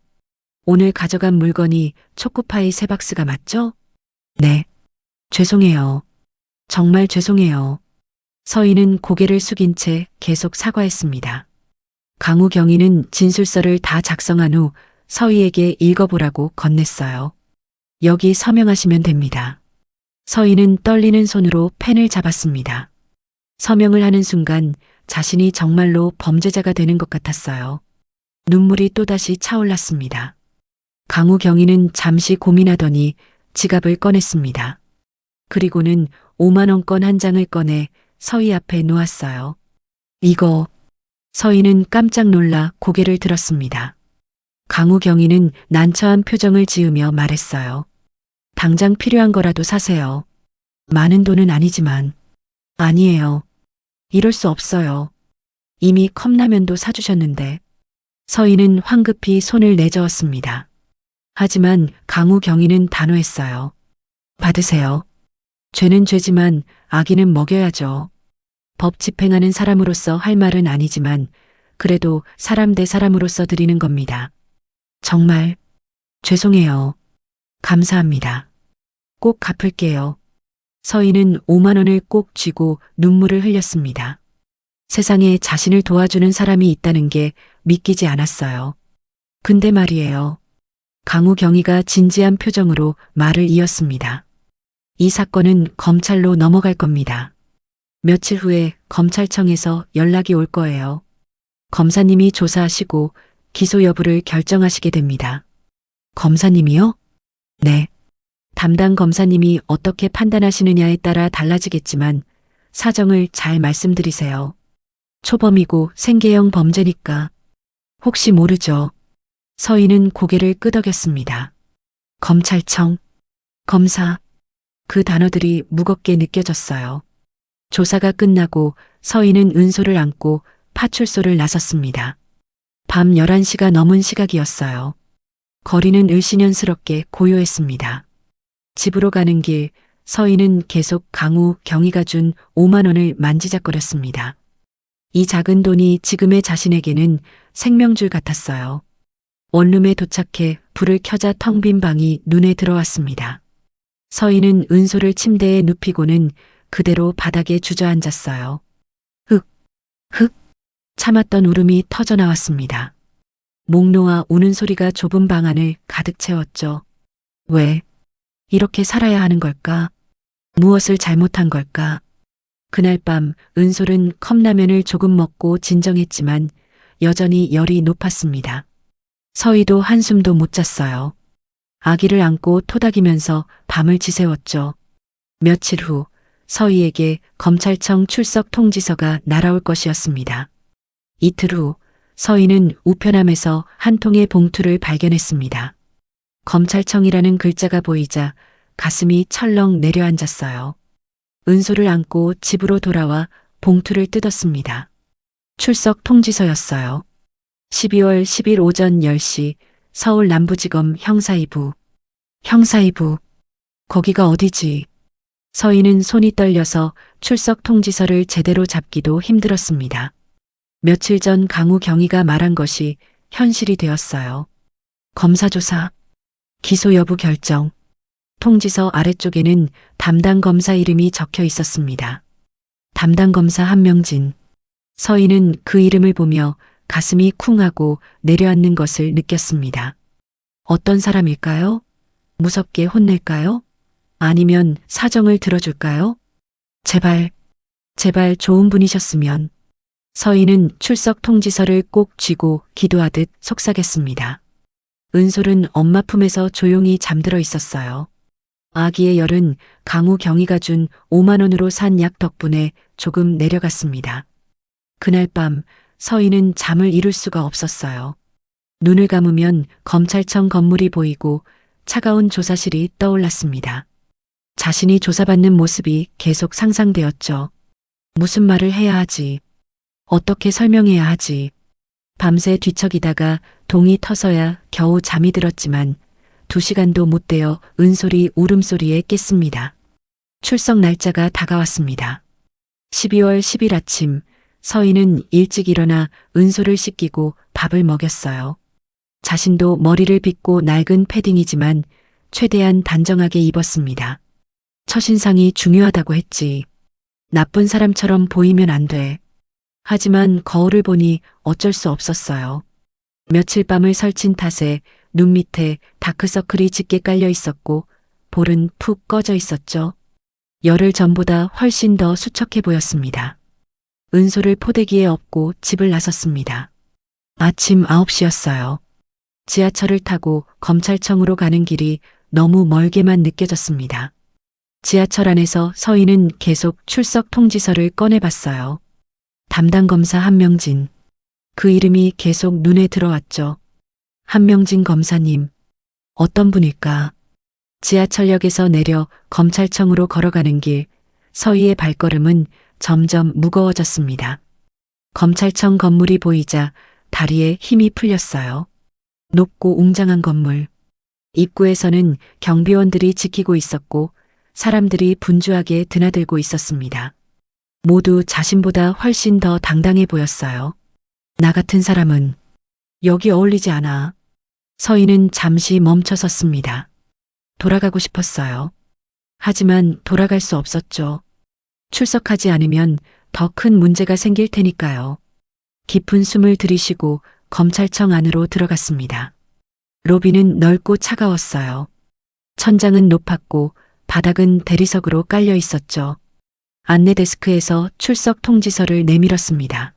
오늘 가져간 물건이 초코파이 3박스가 맞죠? 네. 죄송해요. 정말 죄송해요. 서희는 고개를 숙인 채 계속 사과했습니다. 강우 경위는 진술서를 다 작성한 후 서희에게 읽어보라고 건넸어요. 여기 서명하시면 됩니다. 서희는 떨리는 손으로 펜을 잡았습니다. 서명을 하는 순간 자신이 정말로 범죄자가 되는 것 같았어요. 눈물이 또다시 차올랐습니다. 강우 경위는 잠시 고민하더니 지갑을 꺼냈습니다. 그리고는 5만원권 한 장을 꺼내 서희 앞에 놓았어요. 이거. 서희는 깜짝 놀라 고개를 들었습니다. 강우 경위는 난처한 표정을 지으며 말했어요. 당장 필요한 거라도 사세요. 많은 돈은 아니지만. 아니에요. 이럴 수 없어요. 이미 컵라면도 사주셨는데. 서희는 황급히 손을 내저었습니다. 하지만 강우 경위는 단호했어요. 받으세요. 죄는 죄지만 아기는 먹여야죠. 법 집행하는 사람으로서 할 말은 아니지만 그래도 사람 대 사람으로서 드리는 겁니다. 정말 죄송해요. 감사합니다. 꼭 갚을게요. 서희는 5만 원을 꼭 쥐고 눈물을 흘렸습니다. 세상에 자신을 도와주는 사람이 있다는 게 믿기지 않았어요. 근데 말이에요. 강우경이가 진지한 표정으로 말을 이었습니다. 이 사건은 검찰로 넘어갈 겁니다. 며칠 후에 검찰청에서 연락이 올 거예요. 검사님이 조사하시고 기소 여부를 결정하시게 됩니다. 검사님이요? 네. 담당 검사님이 어떻게 판단하시느냐에 따라 달라지겠지만 사정을 잘 말씀드리세요. 초범이고 생계형 범죄니까. 혹시 모르죠. 서희는 고개를 끄덕였습니다. 검찰청, 검사, 그 단어들이 무겁게 느껴졌어요. 조사가 끝나고 서희는 은소를 안고 파출소를 나섰습니다. 밤 11시가 넘은 시각이었어요. 거리는 을씨년스럽게 고요했습니다. 집으로 가는 길, 서희는 계속 강우 경이가 준 5만 원을 만지작거렸습니다. 이 작은 돈이 지금의 자신에게는 생명줄 같았어요. 원룸에 도착해 불을 켜자 텅 빈 방이 눈에 들어왔습니다. 서희는 은소를 침대에 눕히고는 그대로 바닥에 주저앉았어요. 흑, 참았던 울음이 터져나왔습니다. 목 놓아 우는 소리가 좁은 방 안을 가득 채웠죠. 왜 이렇게 살아야 하는 걸까? 무엇을 잘못한 걸까? 그날 밤 은솔은 컵라면을 조금 먹고 진정했지만 여전히 열이 높았습니다. 서희도 한숨도 못 잤어요. 아기를 안고 토닥이면서 밤을 지새웠죠. 며칠 후 서희에게 검찰청 출석 통지서가 날아올 것이었습니다. 이틀 후 서희는 우편함에서 한 통의 봉투를 발견했습니다. 검찰청이라는 글자가 보이자 가슴이 철렁 내려앉았어요. 은솔을 안고 집으로 돌아와 봉투를 뜯었습니다. 출석 통지서였어요. 12월 10일 오전 10시 서울 남부지검 형사2부. 형사2부. 거기가 어디지? 서희는 손이 떨려서 출석 통지서를 제대로 잡기도 힘들었습니다. 며칠 전 강우 경이가 말한 것이 현실이 되었어요. 검사조사, 기소 여부 결정. 통지서 아래쪽에는 담당 검사 이름이 적혀 있었습니다. 담당 검사 한명진. 서희는 그 이름을 보며 가슴이 쿵하고 내려앉는 것을 느꼈습니다. 어떤 사람일까요? 무섭게 혼낼까요? 아니면 사정을 들어줄까요? 제발 좋은 분이셨으면. 서희는 출석 통지서를 꼭 쥐고 기도하듯 속삭였습니다. 은솔은 엄마 품에서 조용히 잠들어 있었어요. 아기의 열은 강우 경이가 준 5만 원으로 산 약 덕분에 조금 내려갔습니다. 그날 밤 서희는 잠을 이룰 수가 없었어요. 눈을 감으면 검찰청 건물이 보이고 차가운 조사실이 떠올랐습니다. 자신이 조사받는 모습이 계속 상상되었죠. 무슨 말을 해야 하지? 어떻게 설명해야 하지? 밤새 뒤척이다가 동이 터서야 겨우 잠이 들었지만 2시간도 못 되어 은솔이 울음소리에 깼습니다. 출석 날짜가 다가왔습니다. 12월 10일 아침 서희는 일찍 일어나 은솔을 씻기고 밥을 먹였어요. 자신도 머리를 빗고 낡은 패딩이지만 최대한 단정하게 입었습니다. 첫인상이 중요하다고 했지. 나쁜 사람처럼 보이면 안 돼. 하지만 거울을 보니 어쩔 수 없었어요. 며칠 밤을 설친 탓에 눈 밑에 다크서클이 짙게 깔려 있었고 볼은 푹 꺼져 있었죠. 열흘 전보다 훨씬 더 수척해 보였습니다. 은솔을 포대기에 업고 집을 나섰습니다. 아침 9시였어요. 지하철을 타고 검찰청으로 가는 길이 너무 멀게만 느껴졌습니다. 지하철 안에서 서희는 계속 출석 통지서를 꺼내봤어요. 담당 검사 한명진. 그 이름이 계속 눈에 들어왔죠. 한명진 검사님. 어떤 분일까? 지하철역에서 내려 검찰청으로 걸어가는 길, 서희의 발걸음은 점점 무거워졌습니다. 검찰청 건물이 보이자 다리에 힘이 풀렸어요. 높고 웅장한 건물. 입구에서는 경비원들이 지키고 있었고 사람들이 분주하게 드나들고 있었습니다. 모두 자신보다 훨씬 더 당당해 보였어요. 나 같은 사람은 여기 어울리지 않아. 서희는 잠시 멈춰섰습니다. 돌아가고 싶었어요. 하지만 돌아갈 수 없었죠. 출석하지 않으면 더 큰 문제가 생길 테니까요. 깊은 숨을 들이쉬고 검찰청 안으로 들어갔습니다. 로비는 넓고 차가웠어요. 천장은 높았고 바닥은 대리석으로 깔려 있었죠. 안내 데스크에서 출석 통지서를 내밀었습니다.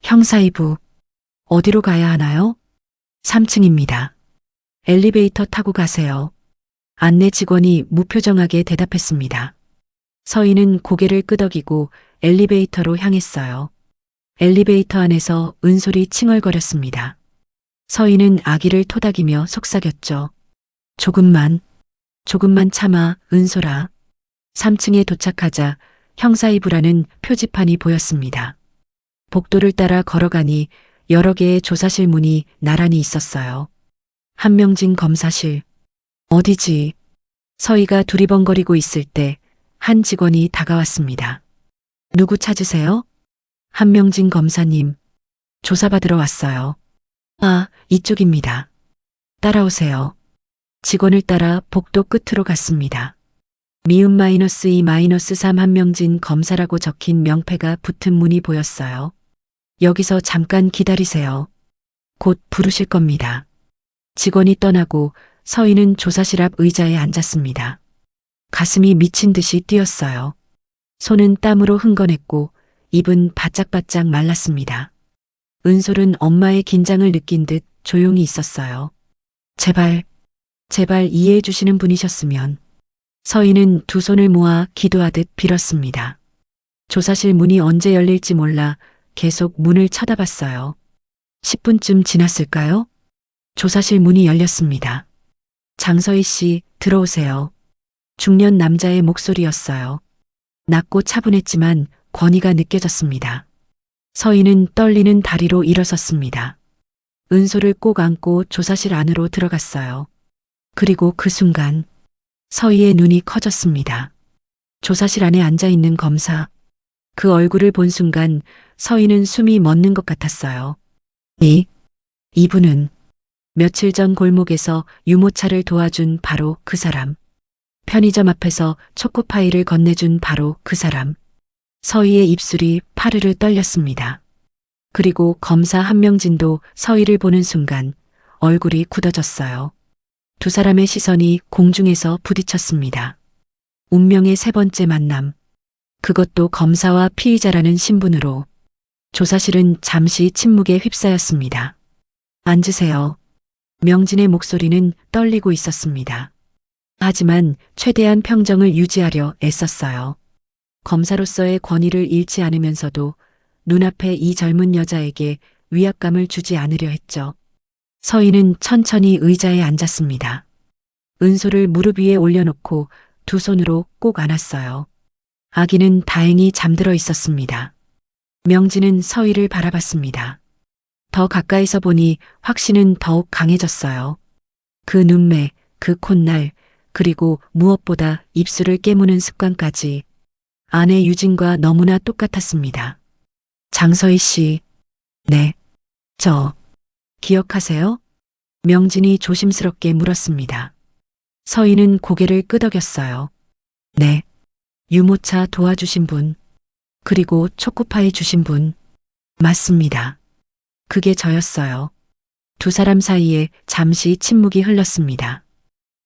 형사 2부. 어디로 가야 하나요? 3층입니다. 엘리베이터 타고 가세요. 안내 직원이 무표정하게 대답했습니다. 서희는 고개를 끄덕이고 엘리베이터로 향했어요. 엘리베이터 안에서 은솔이 칭얼거렸습니다. 서희는 아기를 토닥이며 속삭였죠. 조금만 참아, 은솔아. 3층에 도착하자 형사 2부라는 표지판이 보였습니다. 복도를 따라 걸어가니 여러 개의 조사실 문이 나란히 있었어요. 한명진 검사실. 어디지? 서희가 두리번거리고 있을 때 한 직원이 다가왔습니다. 누구 찾으세요? 한명진 검사님. 조사받으러 왔어요. 아, 이쪽입니다. 따라오세요. 직원을 따라 복도 끝으로 갔습니다. -2-3 한명진 검사라고 적힌 명패가 붙은 문이 보였어요. 여기서 잠깐 기다리세요. 곧 부르실 겁니다. 직원이 떠나고 서희는 조사실 앞 의자에 앉았습니다. 가슴이 미친 듯이 뛰었어요. 손은 땀으로 흥건했고 입은 바짝바짝 말랐습니다. 은솔은 엄마의 긴장을 느낀 듯 조용히 있었어요. 제발 이해해 주시는 분이셨으면. 서희는 두 손을 모아 기도하듯 빌었습니다. 조사실 문이 언제 열릴지 몰라 계속 문을 쳐다봤어요. 10분쯤 지났을까요? 조사실 문이 열렸습니다. 장서희 씨, 들어오세요. 중년 남자의 목소리였어요. 낮고 차분했지만 권위가 느껴졌습니다. 서희는 떨리는 다리로 일어섰습니다. 은솔을 꼭 안고 조사실 안으로 들어갔어요. 그리고 그 순간 서희의 눈이 커졌습니다. 조사실 안에 앉아있는 검사. 그 얼굴을 본 순간 서희는 숨이 멎는 것 같았어요. 이분은 며칠 전 골목에서 유모차를 도와준 바로 그 사람. 편의점 앞에서 초코파이를 건네준 바로 그 사람. 서희의 입술이 파르르 떨렸습니다. 그리고 검사 한명진도 서희를 보는 순간 얼굴이 굳어졌어요. 두 사람의 시선이 공중에서 부딪혔습니다. 운명의 세 번째 만남. 그것도 검사와 피의자라는 신분으로. 조사실은 잠시 침묵에 휩싸였습니다. 앉으세요. 명진의 목소리는 떨리고 있었습니다. 하지만 최대한 평정을 유지하려 애썼어요. 검사로서의 권위를 잃지 않으면서도 눈앞에 이 젊은 여자에게 위압감을 주지 않으려 했죠. 서희는 천천히 의자에 앉았습니다. 은솔을 무릎 위에 올려놓고 두 손으로 꼭 안았어요. 아기는 다행히 잠들어 있었습니다. 명진은 서희를 바라봤습니다. 더 가까이서 보니 확신은 더욱 강해졌어요. 그 눈매, 그 콧날, 그리고 무엇보다 입술을 깨무는 습관까지 아내 유진과 너무나 똑같았습니다. 장서희 씨, 네, 저 기억하세요? 명진이 조심스럽게 물었습니다. 서희는 고개를 끄덕였어요. 네, 유모차 도와주신 분, 그리고 초코파이 주신 분, 맞습니다. 그게 저였어요. 두 사람 사이에 잠시 침묵이 흘렀습니다.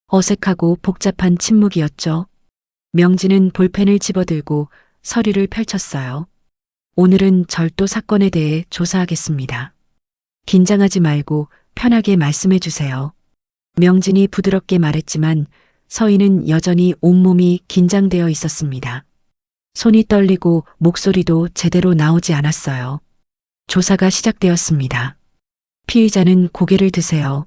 어색하고 복잡한 침묵이었죠. 명진은 볼펜을 집어들고 서류를 펼쳤어요. 오늘은 절도 사건에 대해 조사하겠습니다. 긴장하지 말고 편하게 말씀해 주세요. 명진이 부드럽게 말했지만 서희는 여전히 온몸이 긴장되어 있었습니다. 손이 떨리고 목소리도 제대로 나오지 않았어요. 조사가 시작되었습니다. 피의자는 고개를 드세요.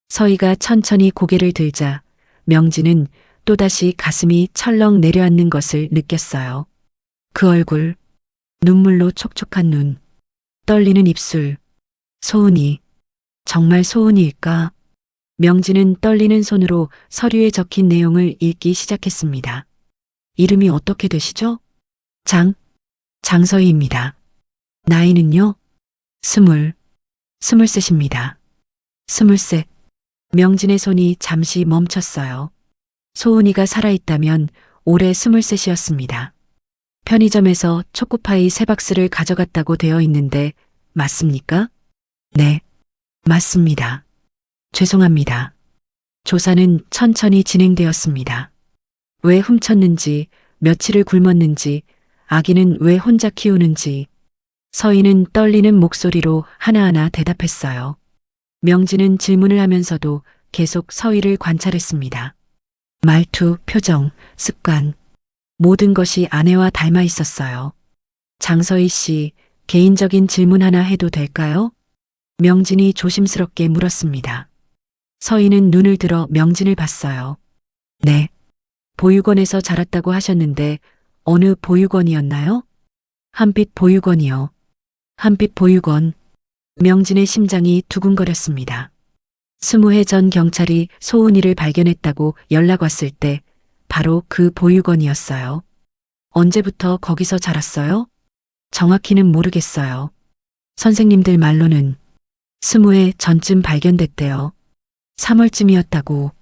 서희가 천천히 고개를 들자 명진은 또다시 가슴이 철렁 내려앉는 것을 느꼈어요. 그 얼굴, 눈물로 촉촉한 눈, 떨리는 입술, 소은이, 정말 소은이일까? 명진은 떨리는 손으로 서류에 적힌 내용을 읽기 시작했습니다. 이름이 어떻게 되시죠? 장서희입니다. 나이는요? 23입니다. 23. 명진의 손이 잠시 멈췄어요. 소은이가 살아있다면 올해 23이었습니다. 편의점에서 초코파이 3박스를 가져갔다고 되어 있는데 맞습니까? 네, 맞습니다. 죄송합니다. 조사는 천천히 진행되었습니다. 왜 훔쳤는지, 며칠을 굶었는지, 아기는 왜 혼자 키우는지. 서희는 떨리는 목소리로 하나하나 대답했어요. 명진은 질문을 하면서도 계속 서희를 관찰했습니다. 말투, 표정, 습관, 모든 것이 아내와 닮아 있었어요. 장서희 씨, 개인적인 질문 하나 해도 될까요? 명진이 조심스럽게 물었습니다. 서희는 눈을 들어 명진을 봤어요. 네. 보육원에서 자랐다고 하셨는데 어느 보육원이었나요? 한빛 보육원이요. 한빛 보육원. 명진의 심장이 두근거렸습니다. 20해 전 경찰이 소은이를 발견했다고 연락 왔을 때 바로 그 보육원이었어요. 언제부터 거기서 자랐어요? 정확히는 모르겠어요. 선생님들 말로는 20해 전쯤 발견됐대요. 3월쯤이었다고.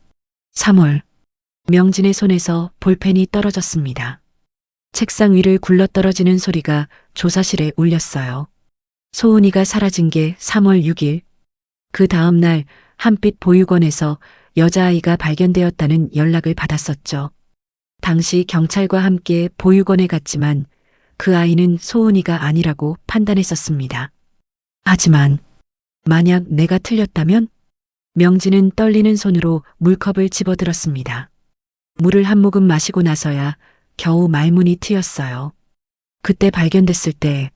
3월. 명진의 손에서 볼펜이 떨어졌습니다. 책상 위를 굴러떨어지는 소리가 조사실에 울렸어요. 소은이가 사라진 게 3월 6일. 그 다음 날 한빛 보육원에서 여자아이가 발견되었다는 연락을 받았었죠. 당시 경찰과 함께 보육원에 갔지만 그 아이는 소은이가 아니라고 판단했었습니다. 하지만 만약 내가 틀렸다면? 명진은 떨리는 손으로 물컵을 집어들었습니다. 물을 한 모금 마시고 나서야 겨우 말문이 트였어요. 그때 발견됐을 때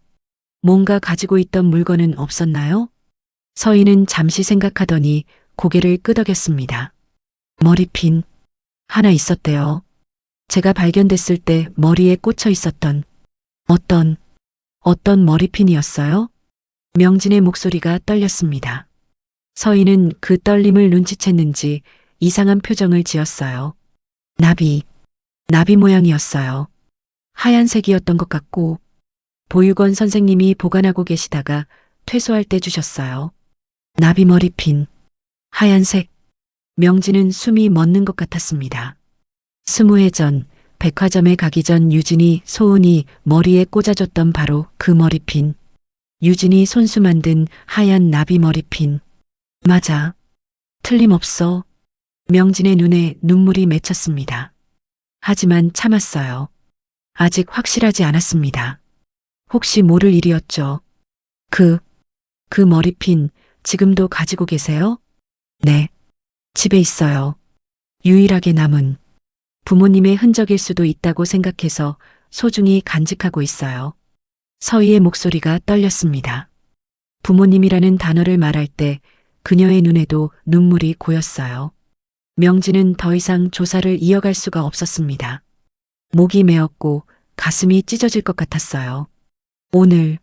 뭔가 가지고 있던 물건은 없었나요? 서희는 잠시 생각하더니 고개를 끄덕였습니다. 머리핀. 하나 있었대요. 제가 발견됐을 때 머리에 꽂혀 있었던 어떤 머리핀이었어요? 명진의 목소리가 떨렸습니다. 서희는 그 떨림을 눈치챘는지 이상한 표정을 지었어요. 나비 모양이었어요. 하얀색이었던 것 같고 보육원 선생님이 보관하고 계시다가 퇴소할 때 주셨어요. 나비 머리핀. 하얀색. 명진은 숨이 멎는 것 같았습니다. 20해 전 백화점에 가기 전 유진이 소은이 머리에 꽂아줬던 바로 그 머리핀. 유진이 손수 만든 하얀 나비 머리핀. 맞아. 틀림없어. 명진의 눈에 눈물이 맺혔습니다. 하지만 참았어요. 아직 확실하지 않았습니다. 혹시 모를 일이었죠. 그 머리핀 지금도 가지고 계세요? 네. 집에 있어요. 유일하게 남은 부모님의 흔적일 수도 있다고 생각해서 소중히 간직하고 있어요. 서희의 목소리가 떨렸습니다. 부모님이라는 단어를 말할 때 그녀의 눈에도 눈물이 고였어요. 명진은 더 이상 조사를 이어갈 수가 없었습니다. 목이 메었고 가슴이 찢어질 것 같았어요. 오늘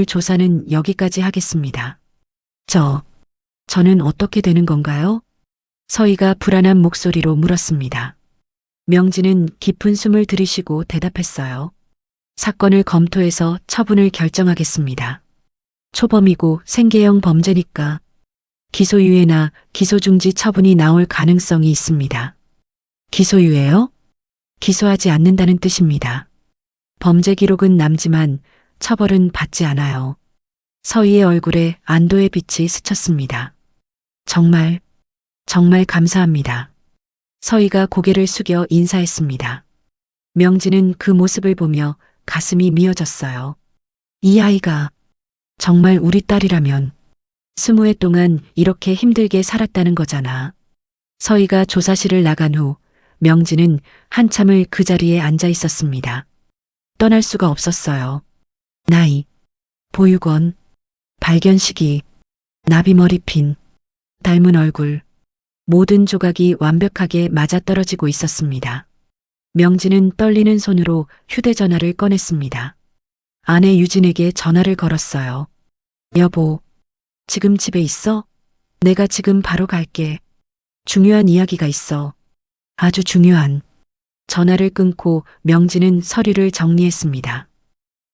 조사는 여기까지 하겠습니다. 저는 어떻게 되는 건가요? 서희가 불안한 목소리로 물었습니다. 명진은 깊은 숨을 들이쉬고 대답했어요. 사건을 검토해서 처분을 결정하겠습니다. 초범이고 생계형 범죄니까 기소유예나 기소중지 처분이 나올 가능성이 있습니다. 기소유예요? 기소하지 않는다는 뜻입니다. 범죄 기록은 남지만 처벌은 받지 않아요. 서희의 얼굴에 안도의 빛이 스쳤습니다. 정말 감사합니다. 서희가 고개를 숙여 인사했습니다. 명진은 그 모습을 보며 가슴이 미어졌어요. 이 아이가 정말 우리 딸이라면 20해 동안 이렇게 힘들게 살았다는 거잖아. 서희가 조사실을 나간 후 명진은 한참을 그 자리에 앉아 있었습니다. 떠날 수가 없었어요. 나이, 보육원, 발견 시기, 나비 머리핀, 닮은 얼굴, 모든 조각이 완벽하게 맞아떨어지고 있었습니다. 명진은 떨리는 손으로 휴대전화를 꺼냈습니다. 아내 유진에게 전화를 걸었어요. 여보, 지금 집에 있어? 내가 지금 바로 갈게. 중요한 이야기가 있어. 아주 중요한. 전화를 끊고 명진은 서류를 정리했습니다.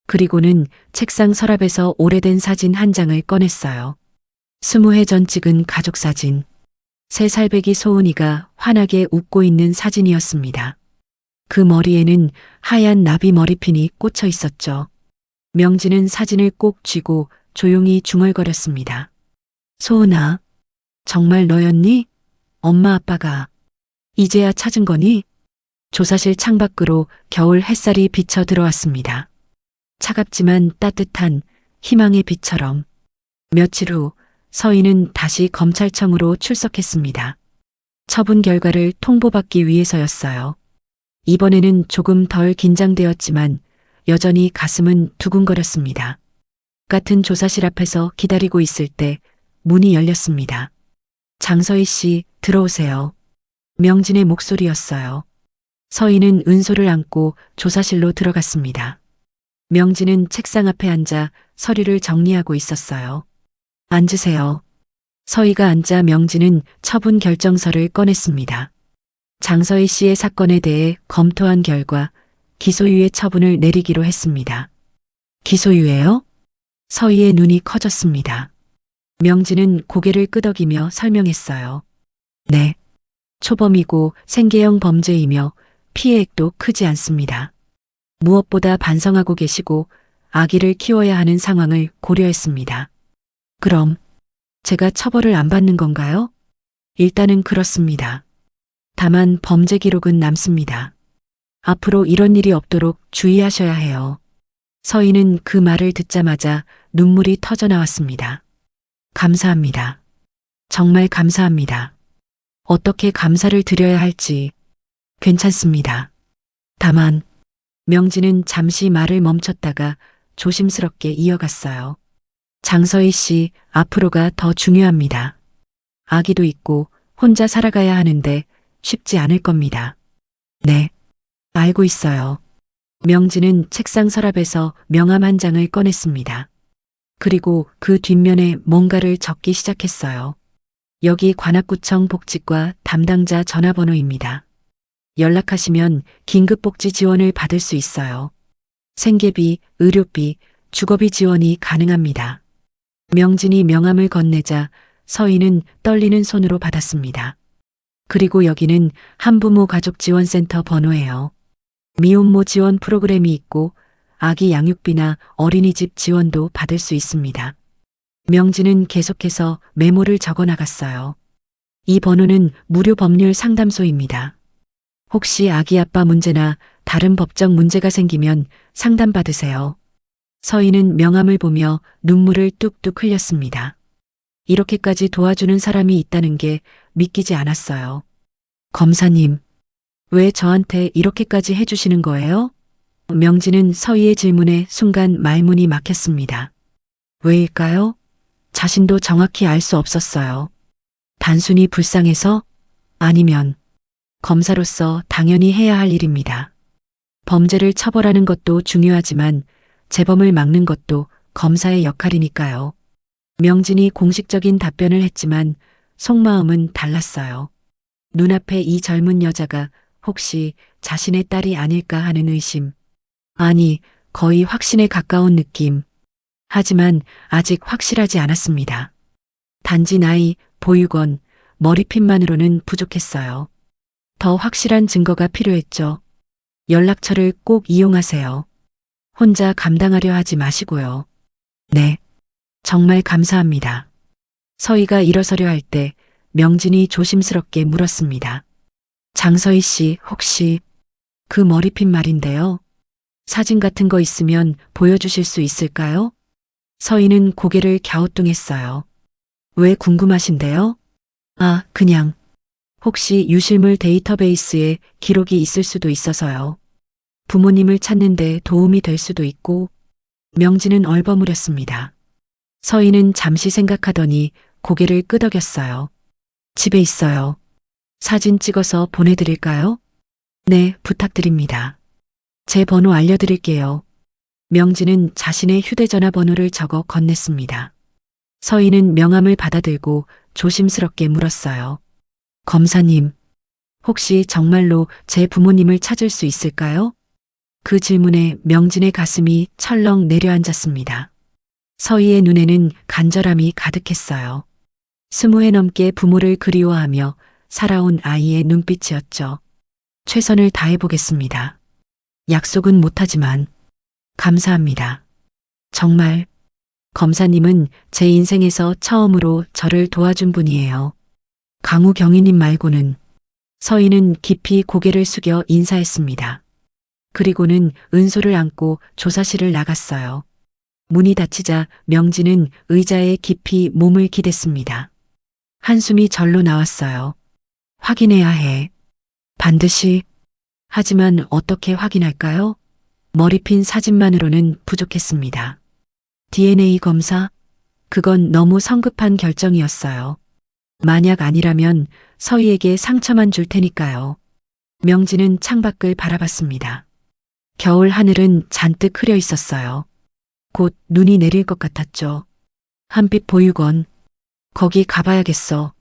그리고는 책상 서랍에서 오래된 사진 한 장을 꺼냈어요. 20해 전 찍은 가족 사진. 3살배기 소은이가 환하게 웃고 있는 사진이었습니다. 그 머리에는 하얀 나비 머리핀이 꽂혀 있었죠. 명진은 사진을 꼭 쥐고 조용히 중얼거렸습니다. 소은아, 정말 너였니? 엄마 아빠가 이제야 찾은 거니? 조사실 창밖으로 겨울 햇살이 비쳐 들어왔습니다. 차갑지만 따뜻한 희망의 빛처럼. 며칠 후 서희는 다시 검찰청으로 출석했습니다. 처분 결과를 통보받기 위해서였어요. 이번에는 조금 덜 긴장되었지만 여전히 가슴은 두근거렸습니다. 같은 조사실 앞에서 기다리고 있을 때 문이 열렸습니다. 장서희 씨, 들어오세요. 명진의 목소리였어요. 서희는 은솔을 안고 조사실로 들어갔습니다. 명진은 책상 앞에 앉아 서류를 정리하고 있었어요. 앉으세요. 서희가 앉자 명진은 처분 결정서를 꺼냈습니다. 장서희 씨의 사건에 대해 검토한 결과 기소유예 처분을 내리기로 했습니다. 기소유예요? 서희의 눈이 커졌습니다. 명진은 고개를 끄덕이며 설명했어요. 네. 초범이고 생계형 범죄이며 피해액도 크지 않습니다. 무엇보다 반성하고 계시고 아기를 키워야 하는 상황을 고려했습니다. 그럼 제가 처벌을 안 받는 건가요? 일단은 그렇습니다. 다만 범죄 기록은 남습니다. 앞으로 이런 일이 없도록 주의하셔야 해요. 서희는 그 말을 듣자마자 눈물이 터져 나왔습니다. 감사합니다. 정말 감사합니다. 어떻게 감사를 드려야 할지. 괜찮습니다. 다만 명진은 잠시 말을 멈췄다가 조심스럽게 이어갔어요. 장서희 씨, 앞으로가 더 중요합니다. 아기도 있고 혼자 살아가야 하는데 쉽지 않을 겁니다. 네, 알고 있어요. 명진은 책상 서랍에서 명함 한 장을 꺼냈습니다. 그리고 그 뒷면에 뭔가를 적기 시작했어요. 여기 관악구청 복지과 담당자 전화번호입니다. 연락하시면 긴급복지 지원을 받을 수 있어요. 생계비, 의료비, 주거비 지원이 가능합니다. 명진이 명함을 건네자 서희는 떨리는 손으로 받았습니다. 그리고 여기는 한부모 가족지원센터 번호예요. 미혼모 지원 프로그램이 있고 아기 양육비나 어린이집 지원도 받을 수 있습니다. 명진은 계속해서 메모를 적어 나갔어요. 이 번호는 무료 법률 상담소입니다. 혹시 아기 아빠 문제나 다른 법적 문제가 생기면 상담받으세요. 서희는 명함을 보며 눈물을 뚝뚝 흘렸습니다. 이렇게까지 도와주는 사람이 있다는 게 믿기지 않았어요. 검사님, 왜 저한테 이렇게까지 해주시는 거예요? 명진은 서희의 질문에 순간 말문이 막혔습니다. 왜일까요? 자신도 정확히 알 수 없었어요. 단순히 불쌍해서? 아니면 검사로서 당연히 해야 할 일입니다. 범죄를 처벌하는 것도 중요하지만 재범을 막는 것도 검사의 역할이니까요. 명진이 공식적인 답변을 했지만 속마음은 달랐어요. 눈앞에 이 젊은 여자가 혹시 자신의 딸이 아닐까 하는 의심. 아니, 거의 확신에 가까운 느낌. 하지만 아직 확실하지 않았습니다. 단지 나이, 보육원, 머리핀만으로는 부족했어요. 더 확실한 증거가 필요했죠. 연락처를 꼭 이용하세요. 혼자 감당하려 하지 마시고요. 네, 정말 감사합니다. 서희가 일어서려 할 때 명진이 조심스럽게 물었습니다. 장서희 씨, 혹시 그 머리핀 말인데요. 사진 같은 거 있으면 보여주실 수 있을까요? 서희는 고개를 갸우뚱했어요. 왜 궁금하신데요? 아, 그냥 혹시 유실물 데이터베이스에 기록이 있을 수도 있어서요. 부모님을 찾는데 도움이 될 수도 있고. 명진은 얼버무렸습니다. 서희는 잠시 생각하더니 고개를 끄덕였어요. 집에 있어요. 사진 찍어서 보내드릴까요? 네, 부탁드립니다. 제 번호 알려드릴게요. 명진은 자신의 휴대전화 번호를 적어 건넸습니다. 서희는 명함을 받아들고 조심스럽게 물었어요. 검사님, 혹시 정말로 제 부모님을 찾을 수 있을까요? 그 질문에 명진의 가슴이 철렁 내려앉았습니다. 서희의 눈에는 간절함이 가득했어요. 20해 넘게 부모를 그리워하며 살아온 아이의 눈빛이었죠. 최선을 다해보겠습니다. 약속은 못하지만 감사합니다. 정말 검사님은 제 인생에서 처음으로 저를 도와준 분이에요. 강우 경위님 말고는. 서인은 깊이 고개를 숙여 인사했습니다. 그리고는 은소를 안고 조사실을 나갔어요. 문이 닫히자 명진은 의자에 깊이 몸을 기댔습니다. 한숨이 절로 나왔어요. 확인해야 해. 반드시. 하지만 어떻게 확인할까요? 머리핀 사진만으로는 부족했습니다. DNA 검사? 그건 너무 성급한 결정이었어요. 만약 아니라면 서희에게 상처만 줄 테니까요. 명진은 창밖을 바라봤습니다. 겨울 하늘은 잔뜩 흐려 있었어요. 곧 눈이 내릴 것 같았죠. 한빛 보육원. 거기 가봐야겠어.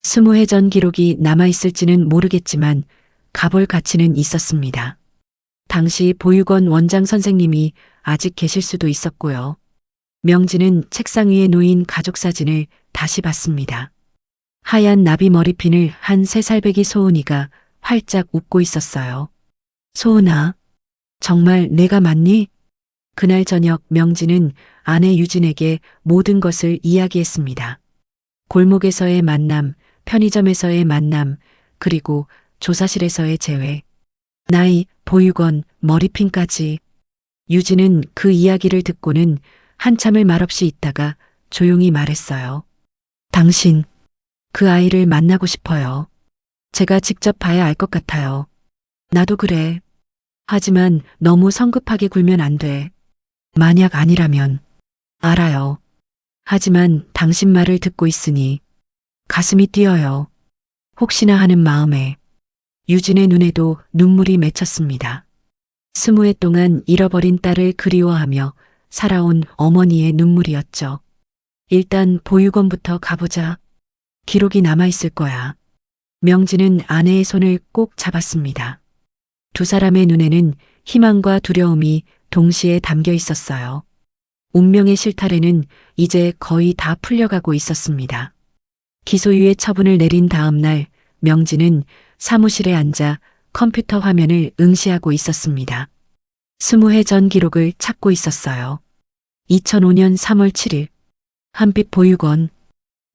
20해 전 기록이 남아있을지는 모르겠지만 가볼 가치는 있었습니다. 당시 보육원 원장 선생님이 아직 계실 수도 있었고요. 명진은 책상 위에 놓인 가족 사진을 다시 봤습니다. 하얀 나비 머리핀을 한 3살배기 소은이가 활짝 웃고 있었어요. 소은아, 정말 내가 맞니? 그날 저녁 명진은 아내 유진에게 모든 것을 이야기했습니다. 골목에서의 만남, 편의점에서의 만남, 그리고 조사실에서의 재회. 나이, 보육원, 머리핀까지. 유진은 그 이야기를 듣고는 한참을 말없이 있다가 조용히 말했어요. 당신, 그 아이를 만나고 싶어요. 제가 직접 봐야 알 것 같아요. 나도 그래. 하지만 너무 성급하게 굴면 안 돼. 만약 아니라면. 알아요. 하지만 당신 말을 듣고 있으니 가슴이 뛰어요. 혹시나 하는 마음에. 유진의 눈에도 눈물이 맺혔습니다. 20해 동안 잃어버린 딸을 그리워하며 살아온 어머니의 눈물이었죠. 일단 보육원부터 가보자. 기록이 남아있을 거야. 명진은 아내의 손을 꼭 잡았습니다. 두 사람의 눈에는 희망과 두려움이 동시에 담겨 있었어요. 운명의 실타래는 이제 거의 다 풀려가고 있었습니다. 기소유예 처분을 내린 다음 날 명진은 사무실에 앉아 컴퓨터 화면을 응시하고 있었습니다. 20해 전 기록을 찾고 있었어요. 2005년 3월 7일 한빛 보육원.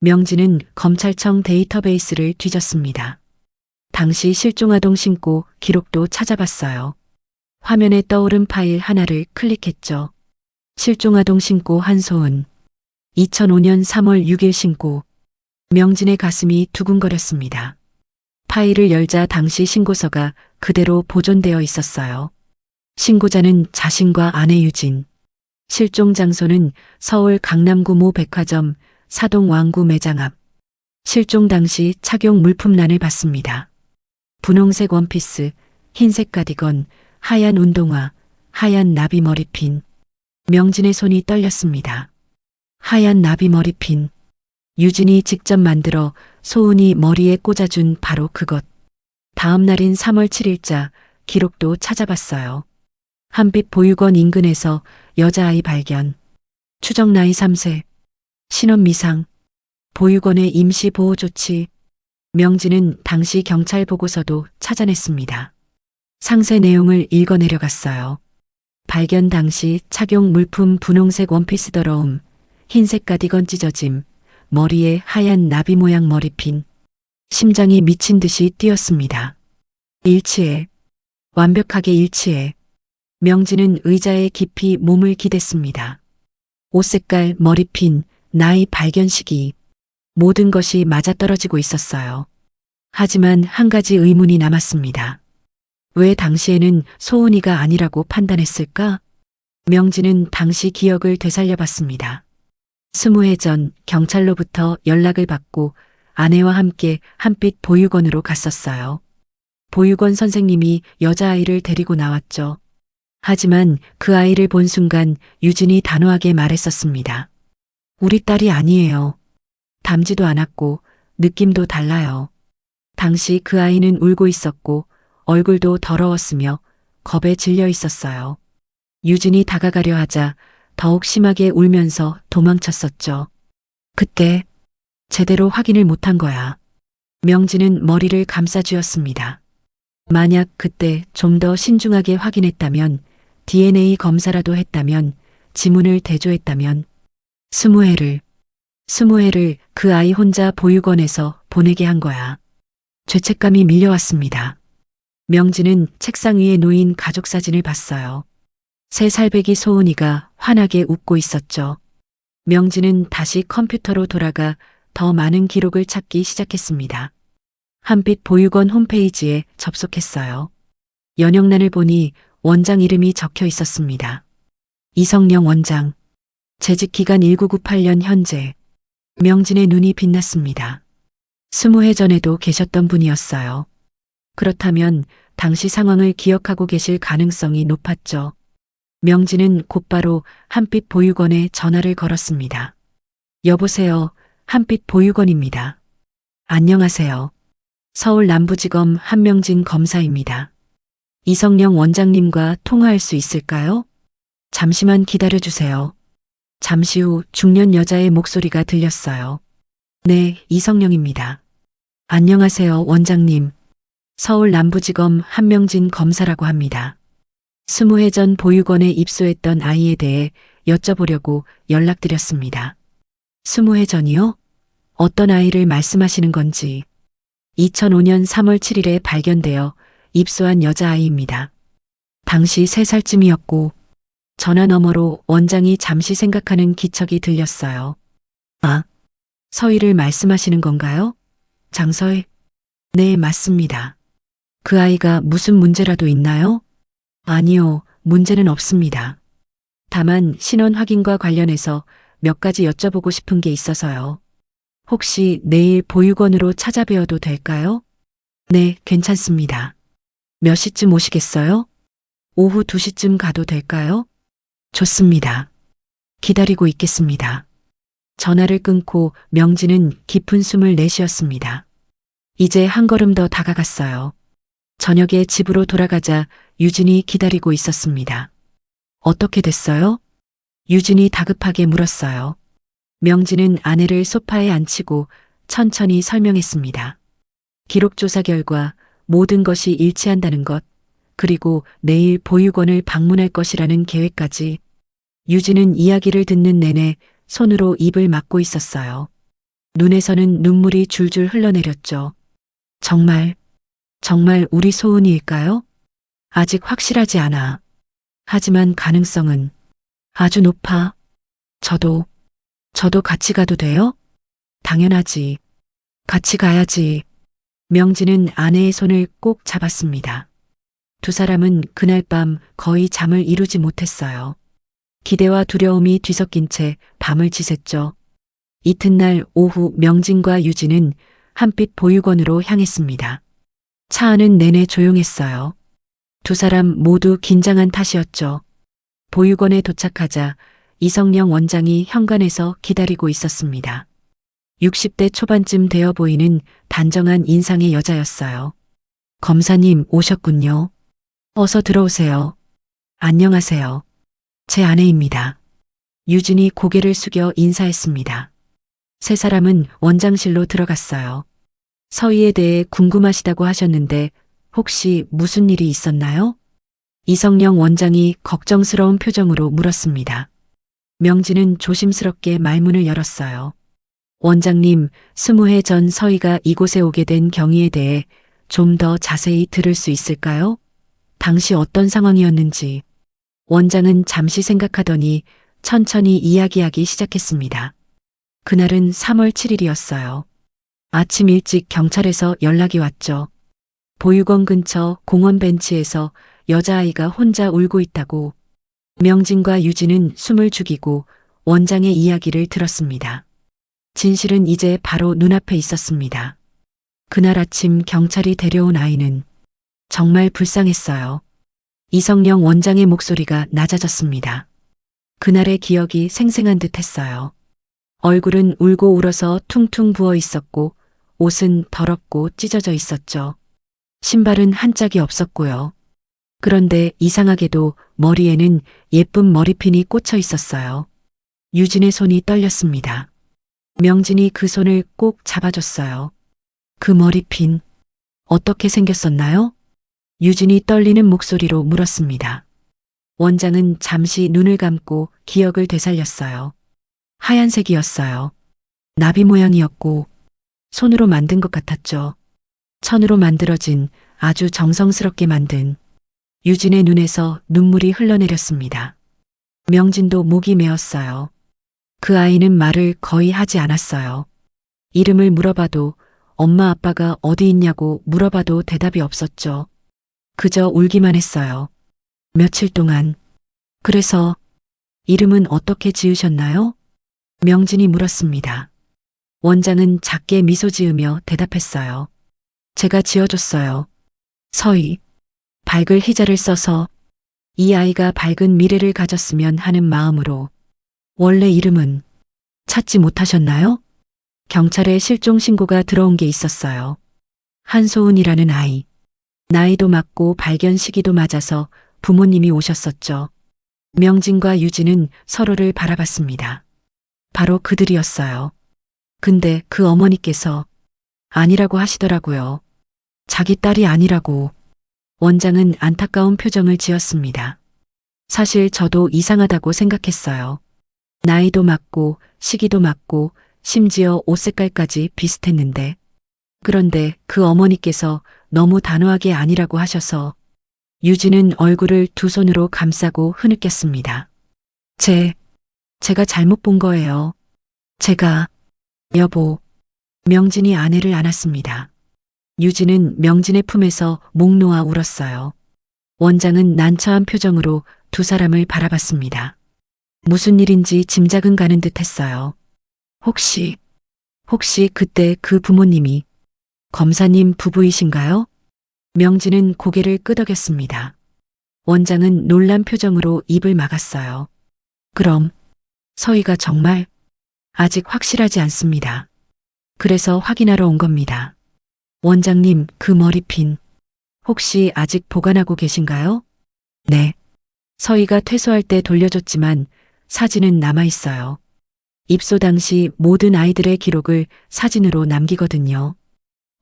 명진은 검찰청 데이터베이스를 뒤졌습니다. 당시 실종아동 신고 기록도 찾아봤어요. 화면에 떠오른 파일 하나를 클릭했죠. 실종아동 신고 한소은. 2005년 3월 6일 신고. 명진의 가슴이 두근거렸습니다. 파일을 열자 당시 신고서가 그대로 보존되어 있었어요. 신고자는 자신과 아내 유진. 실종 장소는 서울 강남구 모 백화점 사동 왕구 매장 앞. 실종 당시 착용 물품란을 봤습니다. 분홍색 원피스, 흰색 가디건, 하얀 운동화, 하얀 나비 머리핀. 명진의 손이 떨렸습니다. 하얀 나비 머리핀. 유진이 직접 만들어 소은이 머리에 꽂아준 바로 그것. 다음 날인 3월 7일자 기록도 찾아봤어요. 한빛 보육원 인근에서 여자아이 발견. 추정 나이 3세. 신원 미상. 보육원의 임시 보호 조치. 명진은 당시 경찰 보고서도 찾아냈습니다. 상세 내용을 읽어 내려갔어요. 발견 당시 착용 물품 분홍색 원피스 더러움, 흰색 가디건 찢어짐, 머리에 하얀 나비 모양 머리핀. 심장이 미친 듯이 뛰었습니다. 일치해. 완벽하게 일치해. 명진은 의자에 깊이 몸을 기댔습니다. 옷 색깔, 머리핀, 나이, 발견 시기. 모든 것이 맞아떨어지고 있었어요. 하지만 한 가지 의문이 남았습니다. 왜 당시에는 소은이가 아니라고 판단했을까? 명진은 당시 기억을 되살려봤습니다. 20해 전 경찰로부터 연락을 받고 아내와 함께 한빛 보육원으로 갔었어요. 보육원 선생님이 여자아이를 데리고 나왔죠. 하지만 그 아이를 본 순간 유진이 단호하게 말했었습니다. 우리 딸이 아니에요. 닮지도 않았고 느낌도 달라요. 당시 그 아이는 울고 있었고 얼굴도 더러웠으며 겁에 질려 있었어요. 유진이 다가가려 하자 더욱 심하게 울면서 도망쳤었죠. 그때 제대로 확인을 못한 거야. 명진은 머리를 감싸쥐었습니다. 만약 그때 좀 더 신중하게 확인했다면, DNA 검사라도 했다면, 지문을 대조했다면, 20회를 그 아이 혼자 보육원에서 보내게 한 거야. 죄책감이 밀려왔습니다. 명진은 책상 위에 놓인 가족 사진을 봤어요. 3살배기 소은이가 환하게 웃고 있었죠. 명진은 다시 컴퓨터로 돌아가 더 많은 기록을 찾기 시작했습니다. 한빛 보육원 홈페이지에 접속했어요. 연영란을 보니 원장 이름이 적혀 있었습니다. 이성령 원장. 재직 기간 1998년 현재. 명진의 눈이 빛났습니다. 20해 전에도 계셨던 분이었어요. 그렇다면 당시 상황을 기억하고 계실 가능성이 높았죠. 명진은 곧바로 한빛 보육원에 전화를 걸었습니다. 여보세요. 한빛 보육원입니다. 안녕하세요. 서울 남부지검 한명진 검사입니다. 이성령 원장님과 통화할 수 있을까요? 잠시만 기다려주세요. 잠시 후 중년 여자의 목소리가 들렸어요. 네, 이성령입니다. 안녕하세요, 원장님. 서울 남부지검 한명진 검사라고 합니다. 20해 전 보육원에 입소했던 아이에 대해 여쭤보려고 연락드렸습니다. 20해 전이요? 어떤 아이를 말씀하시는 건지. 2005년 3월 7일에 발견되어 입소한 여자아이입니다. 당시 3살쯤이었고 전화 너머로 원장이 잠시 생각하는 기척이 들렸어요. 아, 서희를 말씀하시는 건가요? 장서희? 네, 맞습니다. 그 아이가 무슨 문제라도 있나요? 아니요, 문제는 없습니다. 다만 신원 확인과 관련해서 몇 가지 여쭤보고 싶은 게 있어서요. 혹시 내일 보육원으로 찾아뵈어도 될까요? 네, 괜찮습니다. 몇 시쯤 오시겠어요? 오후 2시쯤 가도 될까요? 좋습니다. 기다리고 있겠습니다. 전화를 끊고 명진은 깊은 숨을 내쉬었습니다. 이제 한 걸음 더 다가갔어요. 저녁에 집으로 돌아가자 유진이 기다리고 있었습니다. 어떻게 됐어요? 유진이 다급하게 물었어요. 명진은 아내를 소파에 앉히고 천천히 설명했습니다. 기록조사 결과 모든 것이 일치한다는 것, 그리고 내일 보육원을 방문할 것이라는 계획까지. 유진은 이야기를 듣는 내내 손으로 입을 막고 있었어요. 눈에서는 눈물이 줄줄 흘러내렸죠. 정말 우리 소은이일까요? 아직 확실하지 않아. 하지만 가능성은 아주 높아. 저도 같이 가도 돼요? 당연하지. 같이 가야지. 명진은 아내의 손을 꼭 잡았습니다. 두 사람은 그날 밤 거의 잠을 이루지 못했어요. 기대와 두려움이 뒤섞인 채 밤을 지샜죠. 이튿날 오후 명진과 유진은 한빛 보육원으로 향했습니다. 차 안은 내내 조용했어요. 두 사람 모두 긴장한 탓이었죠. 보육원에 도착하자 이성령 원장이 현관에서 기다리고 있었습니다. 60대 초반쯤 되어 보이는 단정한 인상의 여자였어요. 검사님 오셨군요. 어서 들어오세요. 안녕하세요. 제 아내입니다. 유진이 고개를 숙여 인사했습니다. 세 사람은 원장실로 들어갔어요. 서희에 대해 궁금하시다고 하셨는데 혹시 무슨 일이 있었나요? 이성령 원장이 걱정스러운 표정으로 물었습니다. 명진은 조심스럽게 말문을 열었어요. 원장님, 20해 전 서희가 이곳에 오게 된 경위에 대해 좀 더 자세히 들을 수 있을까요? 당시 어떤 상황이었는지. 원장은 잠시 생각하더니 천천히 이야기하기 시작했습니다. 그날은 3월 7일이었어요. 아침 일찍 경찰에서 연락이 왔죠. 보육원 근처 공원 벤치에서 여자아이가 혼자 울고 있다고. 명진과 유진은 숨을 죽이고 원장의 이야기를 들었습니다. 진실은 이제 바로 눈앞에 있었습니다. 그날 아침 경찰이 데려온 아이는 정말 불쌍했어요. 이성령 원장의 목소리가 낮아졌습니다. 그날의 기억이 생생한 듯 했어요. 얼굴은 울고 울어서 퉁퉁 부어 있었고 옷은 더럽고 찢어져 있었죠. 신발은 한 짝이 없었고요. 그런데 이상하게도 머리에는 예쁜 머리핀이 꽂혀 있었어요. 유진의 손이 떨렸습니다. 명진이 그 손을 꼭 잡아줬어요. 그 머리핀, 어떻게 생겼었나요? 유진이 떨리는 목소리로 물었습니다. 원장은 잠시 눈을 감고 기억을 되살렸어요. 하얀색이었어요. 나비 모양이었고 손으로 만든 것 같았죠. 천으로 만들어진 아주 정성스럽게 만든. 유진의 눈에서 눈물이 흘러내렸습니다. 명진도 목이 메었어요. 그 아이는 말을 거의 하지 않았어요. 이름을 물어봐도 엄마 아빠가 어디 있냐고 물어봐도 대답이 없었죠. 그저 울기만 했어요. 며칠 동안. 그래서 이름은 어떻게 지으셨나요? 명진이 물었습니다. 원장은 작게 미소 지으며 대답했어요. 제가 지어줬어요. 서희. 밝을 희자를 써서 이 아이가 밝은 미래를 가졌으면 하는 마음으로. 원래 이름은 찾지 못하셨나요? 경찰에 실종 신고가 들어온 게 있었어요. 한소은이라는 아이. 나이도 맞고 발견 시기도 맞아서 부모님이 오셨었죠. 명진과 유진은 서로를 바라봤습니다. 바로 그들이었어요. 근데 그 어머니께서 아니라고 하시더라고요. 자기 딸이 아니라고. 원장은 안타까운 표정을 지었습니다. 사실 저도 이상하다고 생각했어요. 나이도 맞고 시기도 맞고 심지어 옷 색깔까지 비슷했는데. 그런데 그 어머니께서 너무 단호하게 아니라고 하셔서. 유진은 얼굴을 두 손으로 감싸고 흐느꼈습니다. 제가 잘못 본 거예요. 제가, 여보. 명진이 아내를 안았습니다. 유진은 명진의 품에서 목 놓아 울었어요. 원장은 난처한 표정으로 두 사람을 바라봤습니다. 무슨 일인지 짐작은 가는 듯 했어요. 혹시 그때 그 부모님이 검사님 부부이신가요? 명진은 고개를 끄덕였습니다. 원장은 놀란 표정으로 입을 막았어요. 그럼 서희가 정말 아직 확실하지 않습니다. 그래서 확인하러 온 겁니다. 원장님, 그 머리핀 혹시 아직 보관하고 계신가요? 네. 서희가 퇴소할 때 돌려줬지만 사진은 남아있어요. 입소 당시 모든 아이들의 기록을 사진으로 남기거든요.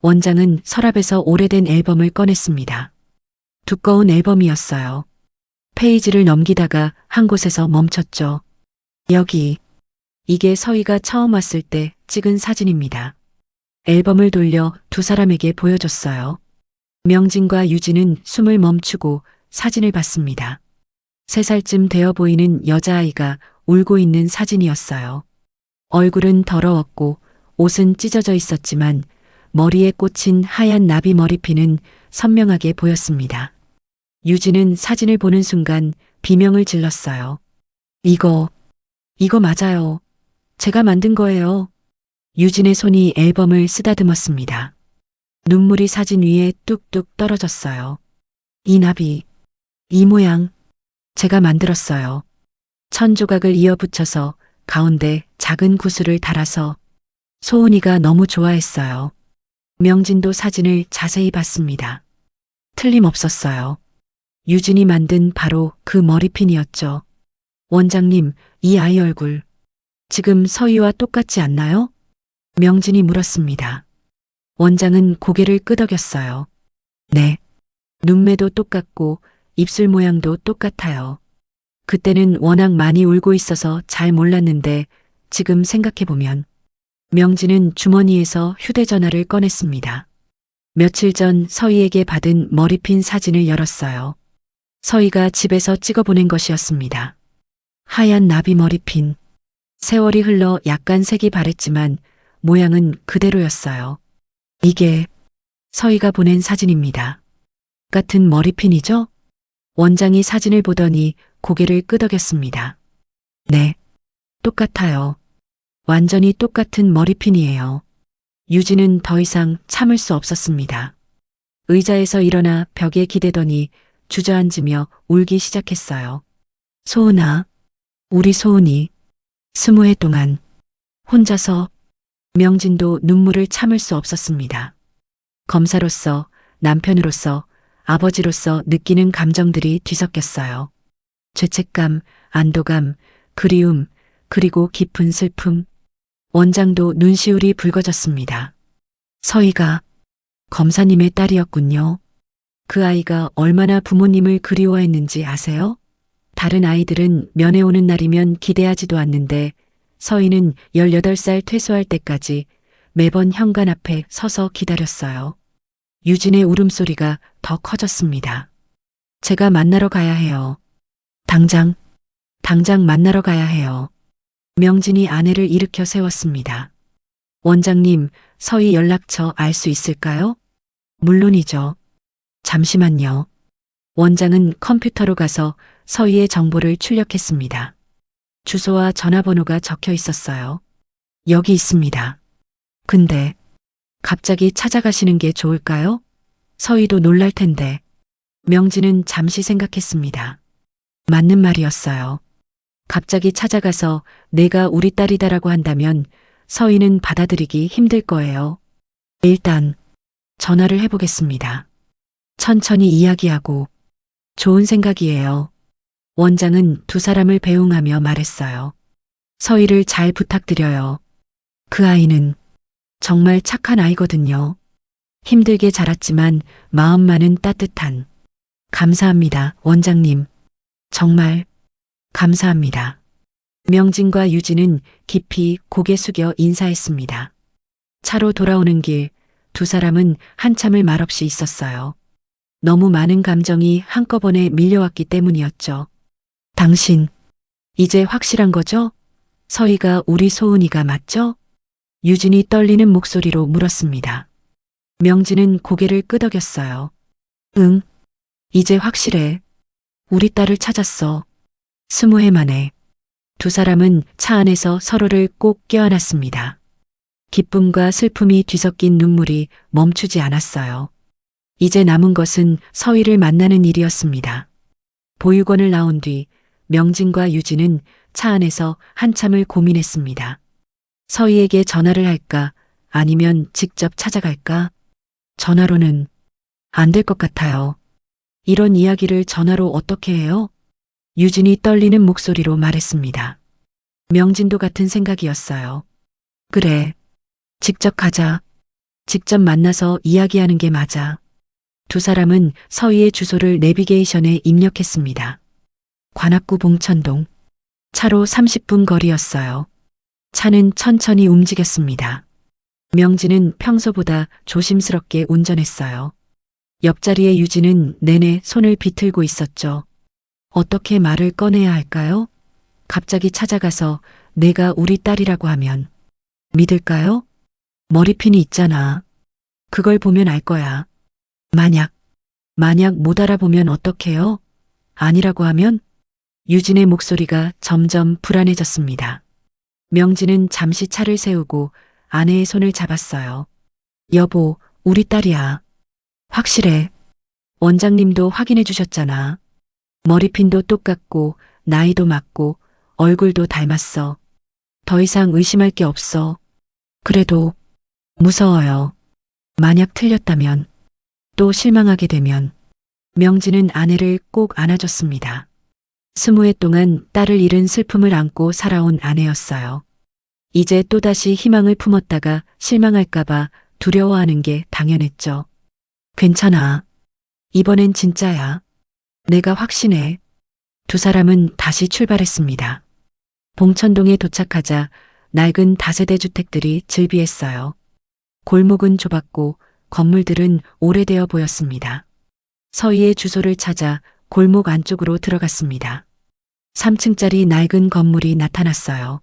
원장은 서랍에서 오래된 앨범을 꺼냈습니다. 두꺼운 앨범이었어요. 페이지를 넘기다가 한 곳에서 멈췄죠. 여기. 이게 서희가 처음 왔을 때 찍은 사진입니다. 앨범을 돌려 두 사람에게 보여줬어요. 명진과 유진은 숨을 멈추고 사진을 봤습니다. 3살쯤 되어 보이는 여자아이가 울고 있는 사진이었어요. 얼굴은 더러웠고 옷은 찢어져 있었지만 머리에 꽂힌 하얀 나비 머리핀은 선명하게 보였습니다. 유진은 사진을 보는 순간 비명을 질렀어요. 이거 맞아요. 제가 만든 거예요. 유진의 손이 앨범을 쓰다듬었습니다. 눈물이 사진 위에 뚝뚝 떨어졌어요. 이 나비, 이 모양, 제가 만들었어요. 천 조각을 이어 붙여서 가운데 작은 구슬을 달아서. 소은이가 너무 좋아했어요. 명진도 사진을 자세히 봤습니다. 틀림없었어요. 유진이 만든 바로 그 머리핀이었죠. 원장님, 이 아이 얼굴 지금 서희와 똑같지 않나요? 명진이 물었습니다. 원장은 고개를 끄덕였어요. 네. 눈매도 똑같고 입술 모양도 똑같아요. 그때는 워낙 많이 울고 있어서 잘 몰랐는데 지금 생각해보면. 명진은 주머니에서 휴대전화를 꺼냈습니다. 며칠 전 서희에게 받은 머리핀 사진을 열었어요. 서희가 집에서 찍어보낸 것이었습니다. 하얀 나비 머리핀. 세월이 흘러 약간 색이 바랬지만 모양은 그대로였어요. 이게 서희가 보낸 사진입니다. 같은 머리핀이죠? 원장이 사진을 보더니 고개를 끄덕였습니다. 네, 똑같아요. 완전히 똑같은 머리핀이에요. 유진은 더 이상 참을 수 없었습니다. 의자에서 일어나 벽에 기대더니 주저앉으며 울기 시작했어요. 소은아, 우리 소은이 20해 동안 혼자서. 명진도 눈물을 참을 수 없었습니다. 검사로서, 남편으로서, 아버지로서 느끼는 감정들이 뒤섞였어요. 죄책감, 안도감, 그리움, 그리고 깊은 슬픔. 원장도 눈시울이 붉어졌습니다. 서희가 검사님의 딸이었군요. 그 아이가 얼마나 부모님을 그리워했는지 아세요? 다른 아이들은 면회 오는 날이면 기대하지도 않는데 서희는 18살 퇴소할 때까지 매번 현관 앞에 서서 기다렸어요. 유진의 울음소리가 더 커졌습니다. 제가 만나러 가야 해요. 당장 만나러 가야 해요. 명진이 아내를 일으켜 세웠습니다. 원장님, 서희 연락처 알 수 있을까요? 물론이죠. 잠시만요. 원장은 컴퓨터로 가서 서희의 정보를 출력했습니다. 주소와 전화번호가 적혀 있었어요. 여기 있습니다. 근데 갑자기 찾아가시는 게 좋을까요? 서희도 놀랄 텐데. 명진은 잠시 생각했습니다. 맞는 말이었어요. 갑자기 찾아가서 내가 우리 딸이다라고 한다면 서희는 받아들이기 힘들 거예요. 일단 전화를 해보겠습니다. 천천히 이야기하고. 좋은 생각이에요. 원장은 두 사람을 배웅하며 말했어요. 서희를 잘 부탁드려요. 그 아이는 정말 착한 아이거든요. 힘들게 자랐지만 마음만은 따뜻한. 감사합니다, 원장님. 정말 감사합니다. 명진과 유진은 깊이 고개 숙여 인사했습니다. 차로 돌아오는 길 두 사람은 한참을 말없이 있었어요. 너무 많은 감정이 한꺼번에 밀려왔기 때문이었죠. 당신, 이제 확실한 거죠? 서희가 우리 소은이가 맞죠? 유진이 떨리는 목소리로 물었습니다. 명진은 고개를 끄덕였어요. 응, 이제 확실해. 우리 딸을 찾았어. 20해 만에. 두 사람은 차 안에서 서로를 꼭 껴안았습니다. 기쁨과 슬픔이 뒤섞인 눈물이 멈추지 않았어요. 이제 남은 것은 서희를 만나는 일이었습니다. 보육원을 나온 뒤 명진과 유진은 차 안에서 한참을 고민했습니다. 서희에게 전화를 할까 아니면 직접 찾아갈까? 전화로는 안 될 것 같아요. 이런 이야기를 전화로 어떻게 해요? 유진이 떨리는 목소리로 말했습니다. 명진도 같은 생각이었어요. 그래, 직접 가자. 직접 만나서 이야기하는 게 맞아. 두 사람은 서희의 주소를 내비게이션에 입력했습니다. 관악구 봉천동. 차로 30분 거리였어요. 차는 천천히 움직였습니다. 명진은 평소보다 조심스럽게 운전했어요. 옆자리에 유진은 내내 손을 비틀고 있었죠. 어떻게 말을 꺼내야 할까요? 갑자기 찾아가서 내가 우리 딸이라고 하면 믿을까요? 머리핀이 있잖아. 그걸 보면 알 거야. 만약 못 알아보면 어떡해요? 아니라고 하면? 유진의 목소리가 점점 불안해졌습니다. 명진은 잠시 차를 세우고 아내의 손을 잡았어요. 여보, 우리 딸이야. 확실해. 원장님도 확인해 주셨잖아. 머리핀도 똑같고 나이도 맞고 얼굴도 닮았어. 더 이상 의심할 게 없어. 그래도 무서워요. 만약 틀렸다면, 또 실망하게 되면. 명진은 아내를 꼭 안아줬습니다. 20해 동안 딸을 잃은 슬픔을 안고 살아온 아내였어요. 이제 또다시 희망을 품었다가 실망할까봐 두려워하는 게 당연했죠. 괜찮아. 이번엔 진짜야. 내가 확신해. 두 사람은 다시 출발했습니다. 봉천동에 도착하자 낡은 다세대 주택들이 즐비했어요. 골목은 좁았고 건물들은 오래되어 보였습니다. 서희의 주소를 찾아 골목 안쪽으로 들어갔습니다. 3층짜리 낡은 건물이 나타났어요.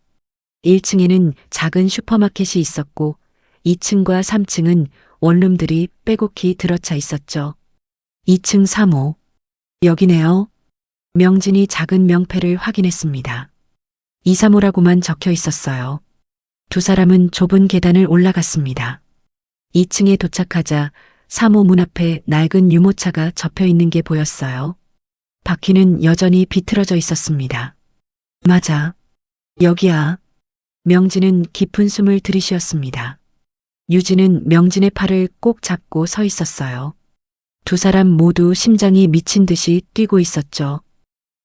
1층에는 작은 슈퍼마켓이 있었고 2층과 3층은 원룸들이 빼곡히 들어차 있었죠. 2층 3호. 여기네요. 명진이 작은 명패를 확인했습니다. 235라고만 적혀 있었어요. 두 사람은 좁은 계단을 올라갔습니다. 2층에 도착하자 3호 문 앞에 낡은 유모차가 접혀 있는 게 보였어요. 바퀴는 여전히 비틀어져 있었습니다. 맞아. 여기야. 명진은 깊은 숨을 들이쉬었습니다. 유진은 명진의 팔을 꼭 잡고 서 있었어요. 두 사람 모두 심장이 미친 듯이 뛰고 있었죠.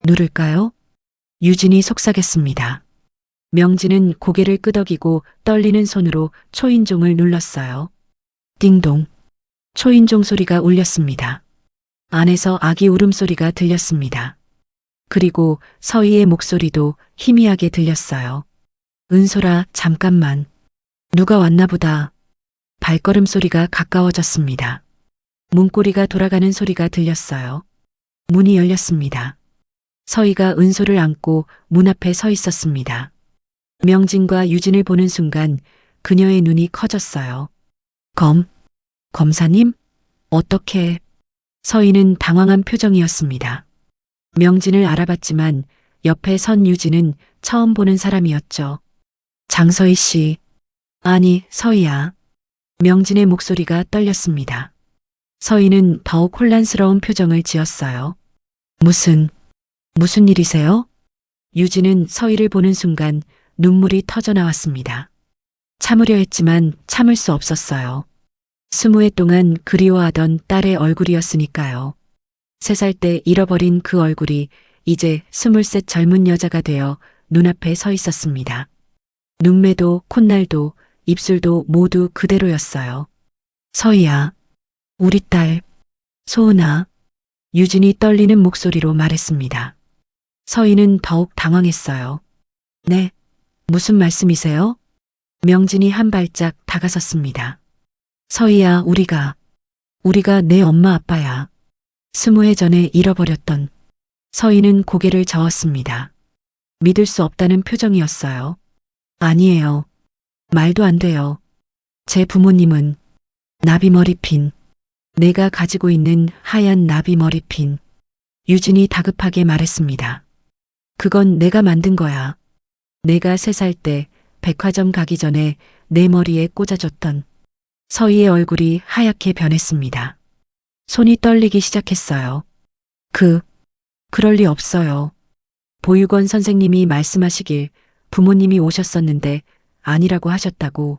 누를까요? 유진이 속삭였습니다. 명진은 고개를 끄덕이고 떨리는 손으로 초인종을 눌렀어요. 띵동. 초인종 소리가 울렸습니다. 안에서 아기 울음소리가 들렸습니다. 그리고 서희의 목소리도 희미하게 들렸어요. 은솔아, 잠깐만. 누가 왔나 보다. 발걸음 소리가 가까워졌습니다. 문고리가 돌아가는 소리가 들렸어요. 문이 열렸습니다. 서희가 은솔을 안고 문 앞에 서 있었습니다. 명진과 유진을 보는 순간 그녀의 눈이 커졌어요. 검사님? 어떻게? 서희는 당황한 표정이었습니다. 명진을 알아봤지만 옆에 선 유진은 처음 보는 사람이었죠. 장서희 씨. 아니, 서희야. 명진의 목소리가 떨렸습니다. 서희는 더욱 혼란스러운 표정을 지었어요. 무슨 일이세요? 유진은 서희를 보는 순간 눈물이 터져 나왔습니다. 참으려 했지만 참을 수 없었어요. 20해 동안 그리워하던 딸의 얼굴이었으니까요. 3살 때 잃어버린 그 얼굴이 이제 23 젊은 여자가 되어 눈앞에 서 있었습니다. 눈매도 콧날도 입술도 모두 그대로였어요. 서희야, 우리 딸, 소은아. 유진이 떨리는 목소리로 말했습니다. 서희는 더욱 당황했어요. 네, 무슨 말씀이세요? 명진이 한 발짝 다가섰습니다. 서희야, 우리가 내 엄마 아빠야. 20해 전에 잃어버렸던. 서희는 고개를 저었습니다. 믿을 수 없다는 표정이었어요. 아니에요. 말도 안 돼요. 제 부모님은 나비머리핀. 내가 가지고 있는 하얀 나비머리핀. 유진이 다급하게 말했습니다. 그건 내가 만든 거야. 내가 3살 때 백화점 가기 전에 내 머리에 꽂아줬던. 서희의 얼굴이 하얗게 변했습니다. 손이 떨리기 시작했어요. 그럴 리 없어요. 보육원 선생님이 말씀하시길 부모님이 오셨었는데 아니라고 하셨다고.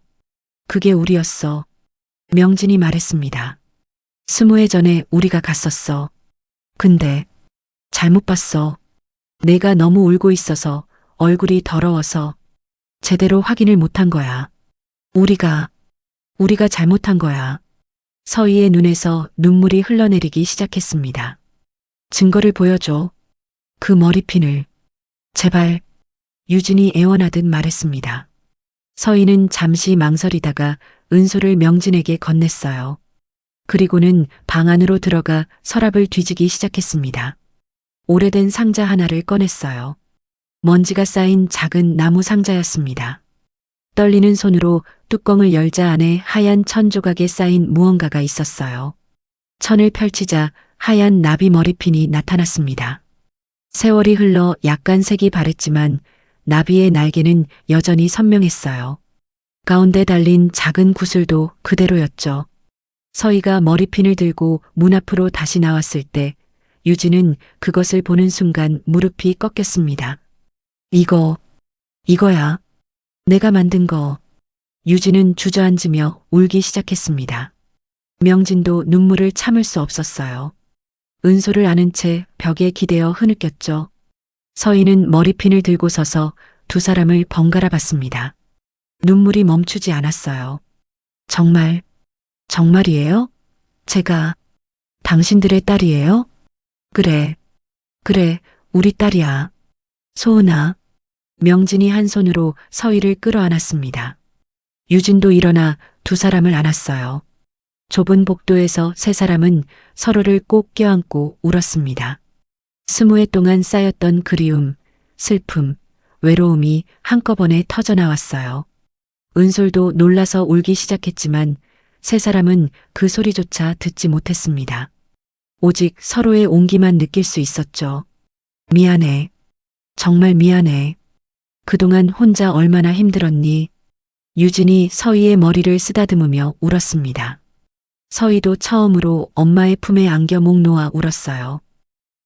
그게 우리였어. 명진이 말했습니다. 20해 전에 우리가 갔었어. 근데 잘못 봤어. 내가 너무 울고 있어서 얼굴이 더러워서 제대로 확인을 못한 거야. 우리가 잘못한 거야. 서희의 눈에서 눈물이 흘러내리기 시작했습니다. 증거를 보여줘. 그 머리핀을. 제발. 유진이 애원하듯 말했습니다. 서희는 잠시 망설이다가 은솔을 명진에게 건넸어요. 그리고는 방 안으로 들어가 서랍을 뒤지기 시작했습니다. 오래된 상자 하나를 꺼냈어요. 먼지가 쌓인 작은 나무 상자였습니다. 떨리는 손으로 뚜껑을 열자 안에 하얀 천 조각에 쌓인 무언가가 있었어요. 천을 펼치자 하얀 나비 머리핀이 나타났습니다. 세월이 흘러 약간 색이 바랬지만 나비의 날개는 여전히 선명했어요. 가운데 달린 작은 구슬도 그대로였죠. 서희가 머리핀을 들고 문 앞으로 다시 나왔을 때 유진은 그것을 보는 순간 무릎이 꺾였습니다. 이거야. 내가 만든 거. 유진은 주저앉으며 울기 시작했습니다. 명진도 눈물을 참을 수 없었어요. 은솔을 안은 채 벽에 기대어 흐느꼈죠. 서희는 머리핀을 들고 서서 두 사람을 번갈아 봤습니다. 눈물이 멈추지 않았어요. 정말이에요? 제가 당신들의 딸이에요? 그래, 우리 딸이야. 소은아. 명진이 한 손으로 서희를 끌어안았습니다. 유진도 일어나 두 사람을 안았어요. 좁은 복도에서 세 사람은 서로를 꼭 껴안고 울었습니다. 20해 동안 쌓였던 그리움, 슬픔, 외로움이 한꺼번에 터져나왔어요. 은솔도 놀라서 울기 시작했지만 세 사람은 그 소리조차 듣지 못했습니다. 오직 서로의 온기만 느낄 수 있었죠. 미안해. 정말 미안해. 그동안 혼자 얼마나 힘들었니? 유진이 서희의 머리를 쓰다듬으며 울었습니다. 서희도 처음으로 엄마의 품에 안겨 목 놓아 울었어요.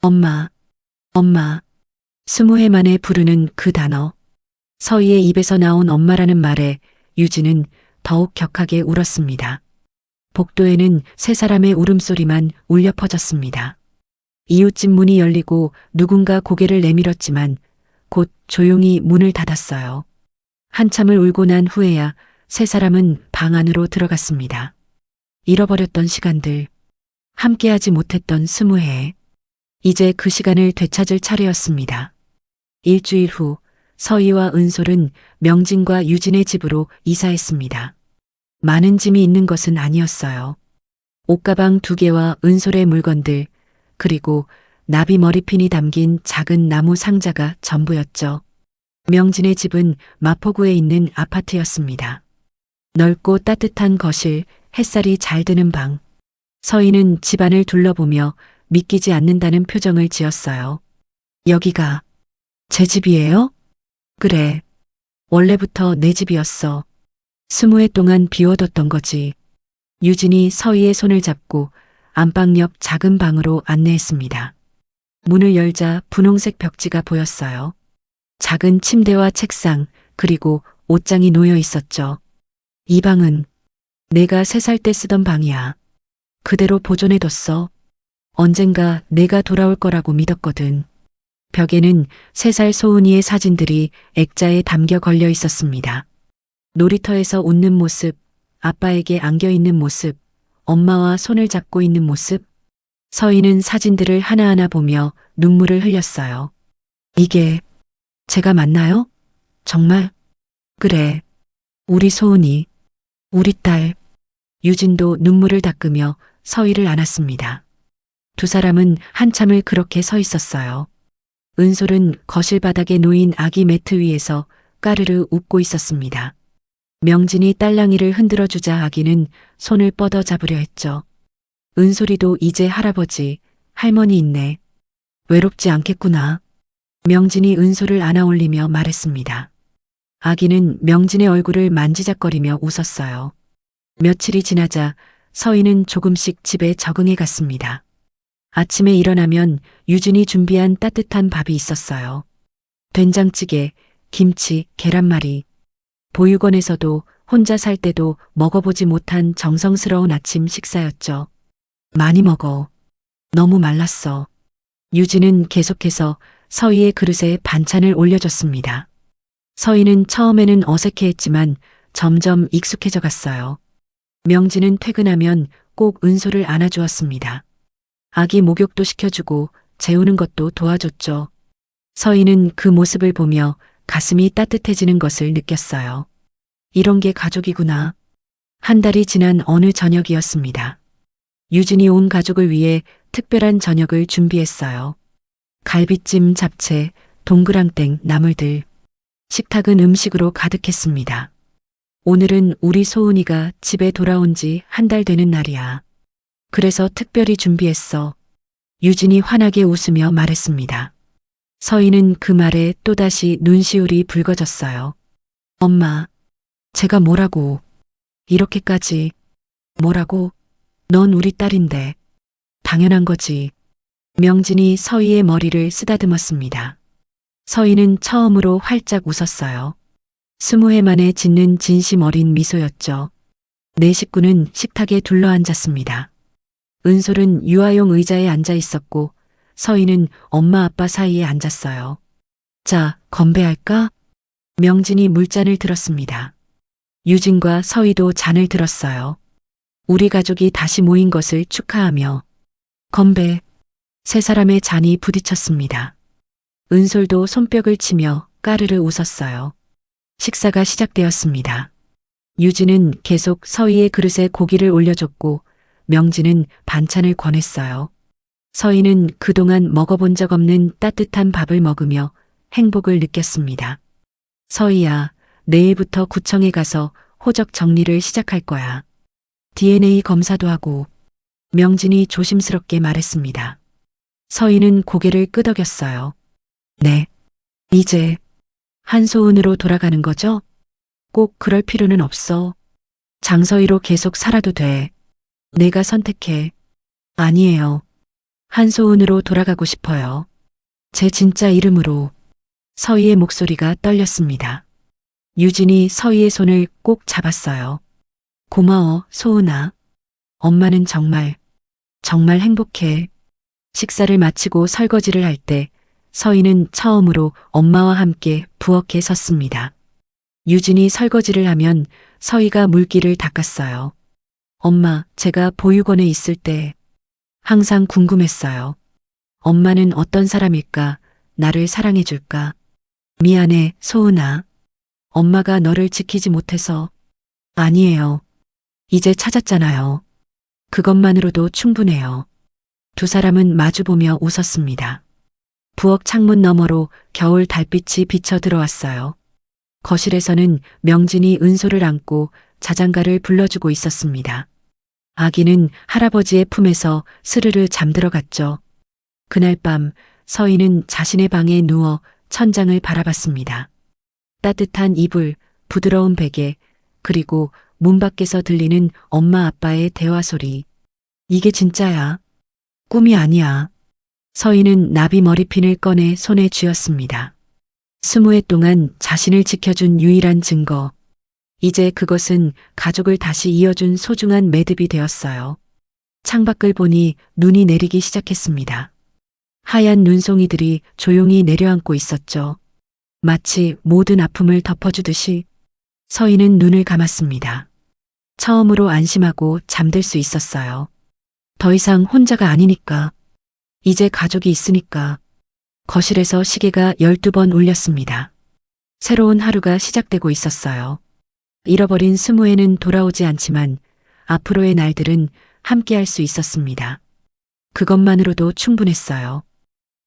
엄마. 20해 만에 부르는 그 단어. 서희의 입에서 나온 엄마라는 말에 유진은 더욱 격하게 울었습니다. 복도에는 세 사람의 울음소리만 울려 퍼졌습니다. 이웃집 문이 열리고 누군가 고개를 내밀었지만 곧 조용히 문을 닫았어요. 한참을 울고 난 후에야 세 사람은 방 안으로 들어갔습니다. 잃어버렸던 시간들, 함께하지 못했던 20해. 이제 그 시간을 되찾을 차례였습니다. 일주일 후 서희와 은솔은 명진과 유진의 집으로 이사했습니다. 많은 짐이 있는 것은 아니었어요. 옷가방 2개와 은솔의 물건들, 그리고 나비 머리핀이 담긴 작은 나무 상자가 전부였죠. 명진의 집은 마포구에 있는 아파트였습니다. 넓고 따뜻한 거실, 햇살이 잘 드는 방. 서희는 집안을 둘러보며 믿기지 않는다는 표정을 지었어요. 여기가 제 집이에요? 그래. 원래부터 내 집이었어. 20해 동안 비워뒀던 거지. 유진이 서희의 손을 잡고 안방 옆 작은 방으로 안내했습니다. 문을 열자 분홍색 벽지가 보였어요. 작은 침대와 책상, 그리고 옷장이 놓여 있었죠. 이 방은 내가 3살 때 쓰던 방이야. 그대로 보존해뒀어. 언젠가 내가 돌아올 거라고 믿었거든. 벽에는 3살 소은이의 사진들이 액자에 담겨 걸려 있었습니다. 놀이터에서 웃는 모습, 아빠에게 안겨 있는 모습, 엄마와 손을 잡고 있는 모습. 서희는 사진들을 하나하나 보며 눈물을 흘렸어요. 이게 제가 맞나요? 정말? 그래. 우리 소은이, 우리 딸. 유진도 눈물을 닦으며 서희를 안았습니다. 두 사람은 한참을 그렇게 서 있었어요. 은솔은 거실 바닥에 놓인 아기 매트 위에서 까르르 웃고 있었습니다. 명진이 딸랑이를 흔들어주자 아기는 손을 뻗어 잡으려 했죠. 은솔이도 이제 할아버지, 할머니 있네. 외롭지 않겠구나. 명진이 은솔을 안아올리며 말했습니다. 아기는 명진의 얼굴을 만지작거리며 웃었어요. 며칠이 지나자 서희는 조금씩 집에 적응해 갔습니다. 아침에 일어나면 유진이 준비한 따뜻한 밥이 있었어요. 된장찌개, 김치, 계란말이. 보육원에서도 혼자 살 때도 먹어보지 못한 정성스러운 아침 식사였죠. 많이 먹어. 너무 말랐어. 유진은 계속해서 서희의 그릇에 반찬을 올려줬습니다. 서희는 처음에는 어색해했지만 점점 익숙해져 갔어요. 명진은 퇴근하면 꼭 은솔을 안아주었습니다. 아기 목욕도 시켜주고 재우는 것도 도와줬죠. 서희는 그 모습을 보며 가슴이 따뜻해지는 것을 느꼈어요. 이런 게 가족이구나. 한 달이 지난 어느 저녁이었습니다. 유진이 온 가족을 위해 특별한 저녁을 준비했어요. 갈비찜, 잡채, 동그랑땡, 나물들. 식탁은 음식으로 가득했습니다. 오늘은 우리 소은이가 집에 돌아온 지 한 달 되는 날이야. 그래서 특별히 준비했어. 유진이 환하게 웃으며 말했습니다. 서희는 그 말에 또다시 눈시울이 붉어졌어요. 엄마, 제가 뭐라고, 이렇게까지, 뭐라고? 넌 우리 딸인데. 당연한 거지. 명진이 서희의 머리를 쓰다듬었습니다. 서희는 처음으로 활짝 웃었어요. 20해 만에 짓는 진심 어린 미소였죠. 네 식구는 식탁에 둘러앉았습니다. 은솔은 유아용 의자에 앉아 있었고 서희는 엄마 아빠 사이에 앉았어요. 자, 건배할까? 명진이 물잔을 들었습니다. 유진과 서희도 잔을 들었어요. 우리 가족이 다시 모인 것을 축하하며 건배. 세 사람의 잔이 부딪혔습니다. 은솔도 손뼉을 치며 까르르 웃었어요. 식사가 시작되었습니다. 유진은 계속 서희의 그릇에 고기를 올려줬고 명진은 반찬을 권했어요. 서희는 그동안 먹어본 적 없는 따뜻한 밥을 먹으며 행복을 느꼈습니다. 서희야, 내일부터 구청에 가서 호적 정리를 시작할 거야. DNA 검사도 하고. 명진이 조심스럽게 말했습니다. 서희는 고개를 끄덕였어요. 네. 이제 한소은으로 돌아가는 거죠? 꼭 그럴 필요는 없어. 장서희로 계속 살아도 돼. 내가 선택해. 아니에요. 한소은으로 돌아가고 싶어요. 제 진짜 이름으로. 서희의 목소리가 떨렸습니다. 유진이 서희의 손을 꼭 잡았어요. 고마워, 소은아. 엄마는 정말 행복해. 식사를 마치고 설거지를 할 때 서희는 처음으로 엄마와 함께 부엌에 섰습니다. 유진이 설거지를 하면 서희가 물기를 닦았어요. 엄마, 제가 보육원에 있을 때 항상 궁금했어요. 엄마는 어떤 사람일까? 나를 사랑해줄까? 미안해, 소은아. 엄마가 너를 지키지 못해서. 아니에요. 이제 찾았잖아요. 그것만으로도 충분해요. 두 사람은 마주보며 웃었습니다. 부엌 창문 너머로 겨울 달빛이 비쳐 들어왔어요. 거실에서는 명진이 은솔을 안고 자장가를 불러주고 있었습니다. 아기는 할아버지의 품에서 스르르 잠들어갔죠. 그날 밤 서희는 자신의 방에 누워 천장을 바라봤습니다. 따뜻한 이불, 부드러운 베개, 그리고 문 밖에서 들리는 엄마 아빠의 대화 소리. 이게 진짜야. 꿈이 아니야. 서희는 나비 머리핀을 꺼내 손에 쥐었습니다. 20해 동안 자신을 지켜준 유일한 증거. 이제 그것은 가족을 다시 이어준 소중한 매듭이 되었어요. 창밖을 보니 눈이 내리기 시작했습니다. 하얀 눈송이들이 조용히 내려앉고 있었죠. 마치 모든 아픔을 덮어주듯이. 서희는 눈을 감았습니다. 처음으로 안심하고 잠들 수 있었어요. 더 이상 혼자가 아니니까. 이제 가족이 있으니까. 거실에서 시계가 12번 울렸습니다. 새로운 하루가 시작되고 있었어요. 잃어버린 20회는 돌아오지 않지만 앞으로의 날들은 함께할 수 있었습니다. 그것만으로도 충분했어요.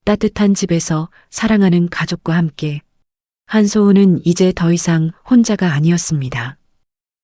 따뜻한 집에서 사랑하는 가족과 함께. 한소은은 이제 더 이상 혼자가 아니었습니다.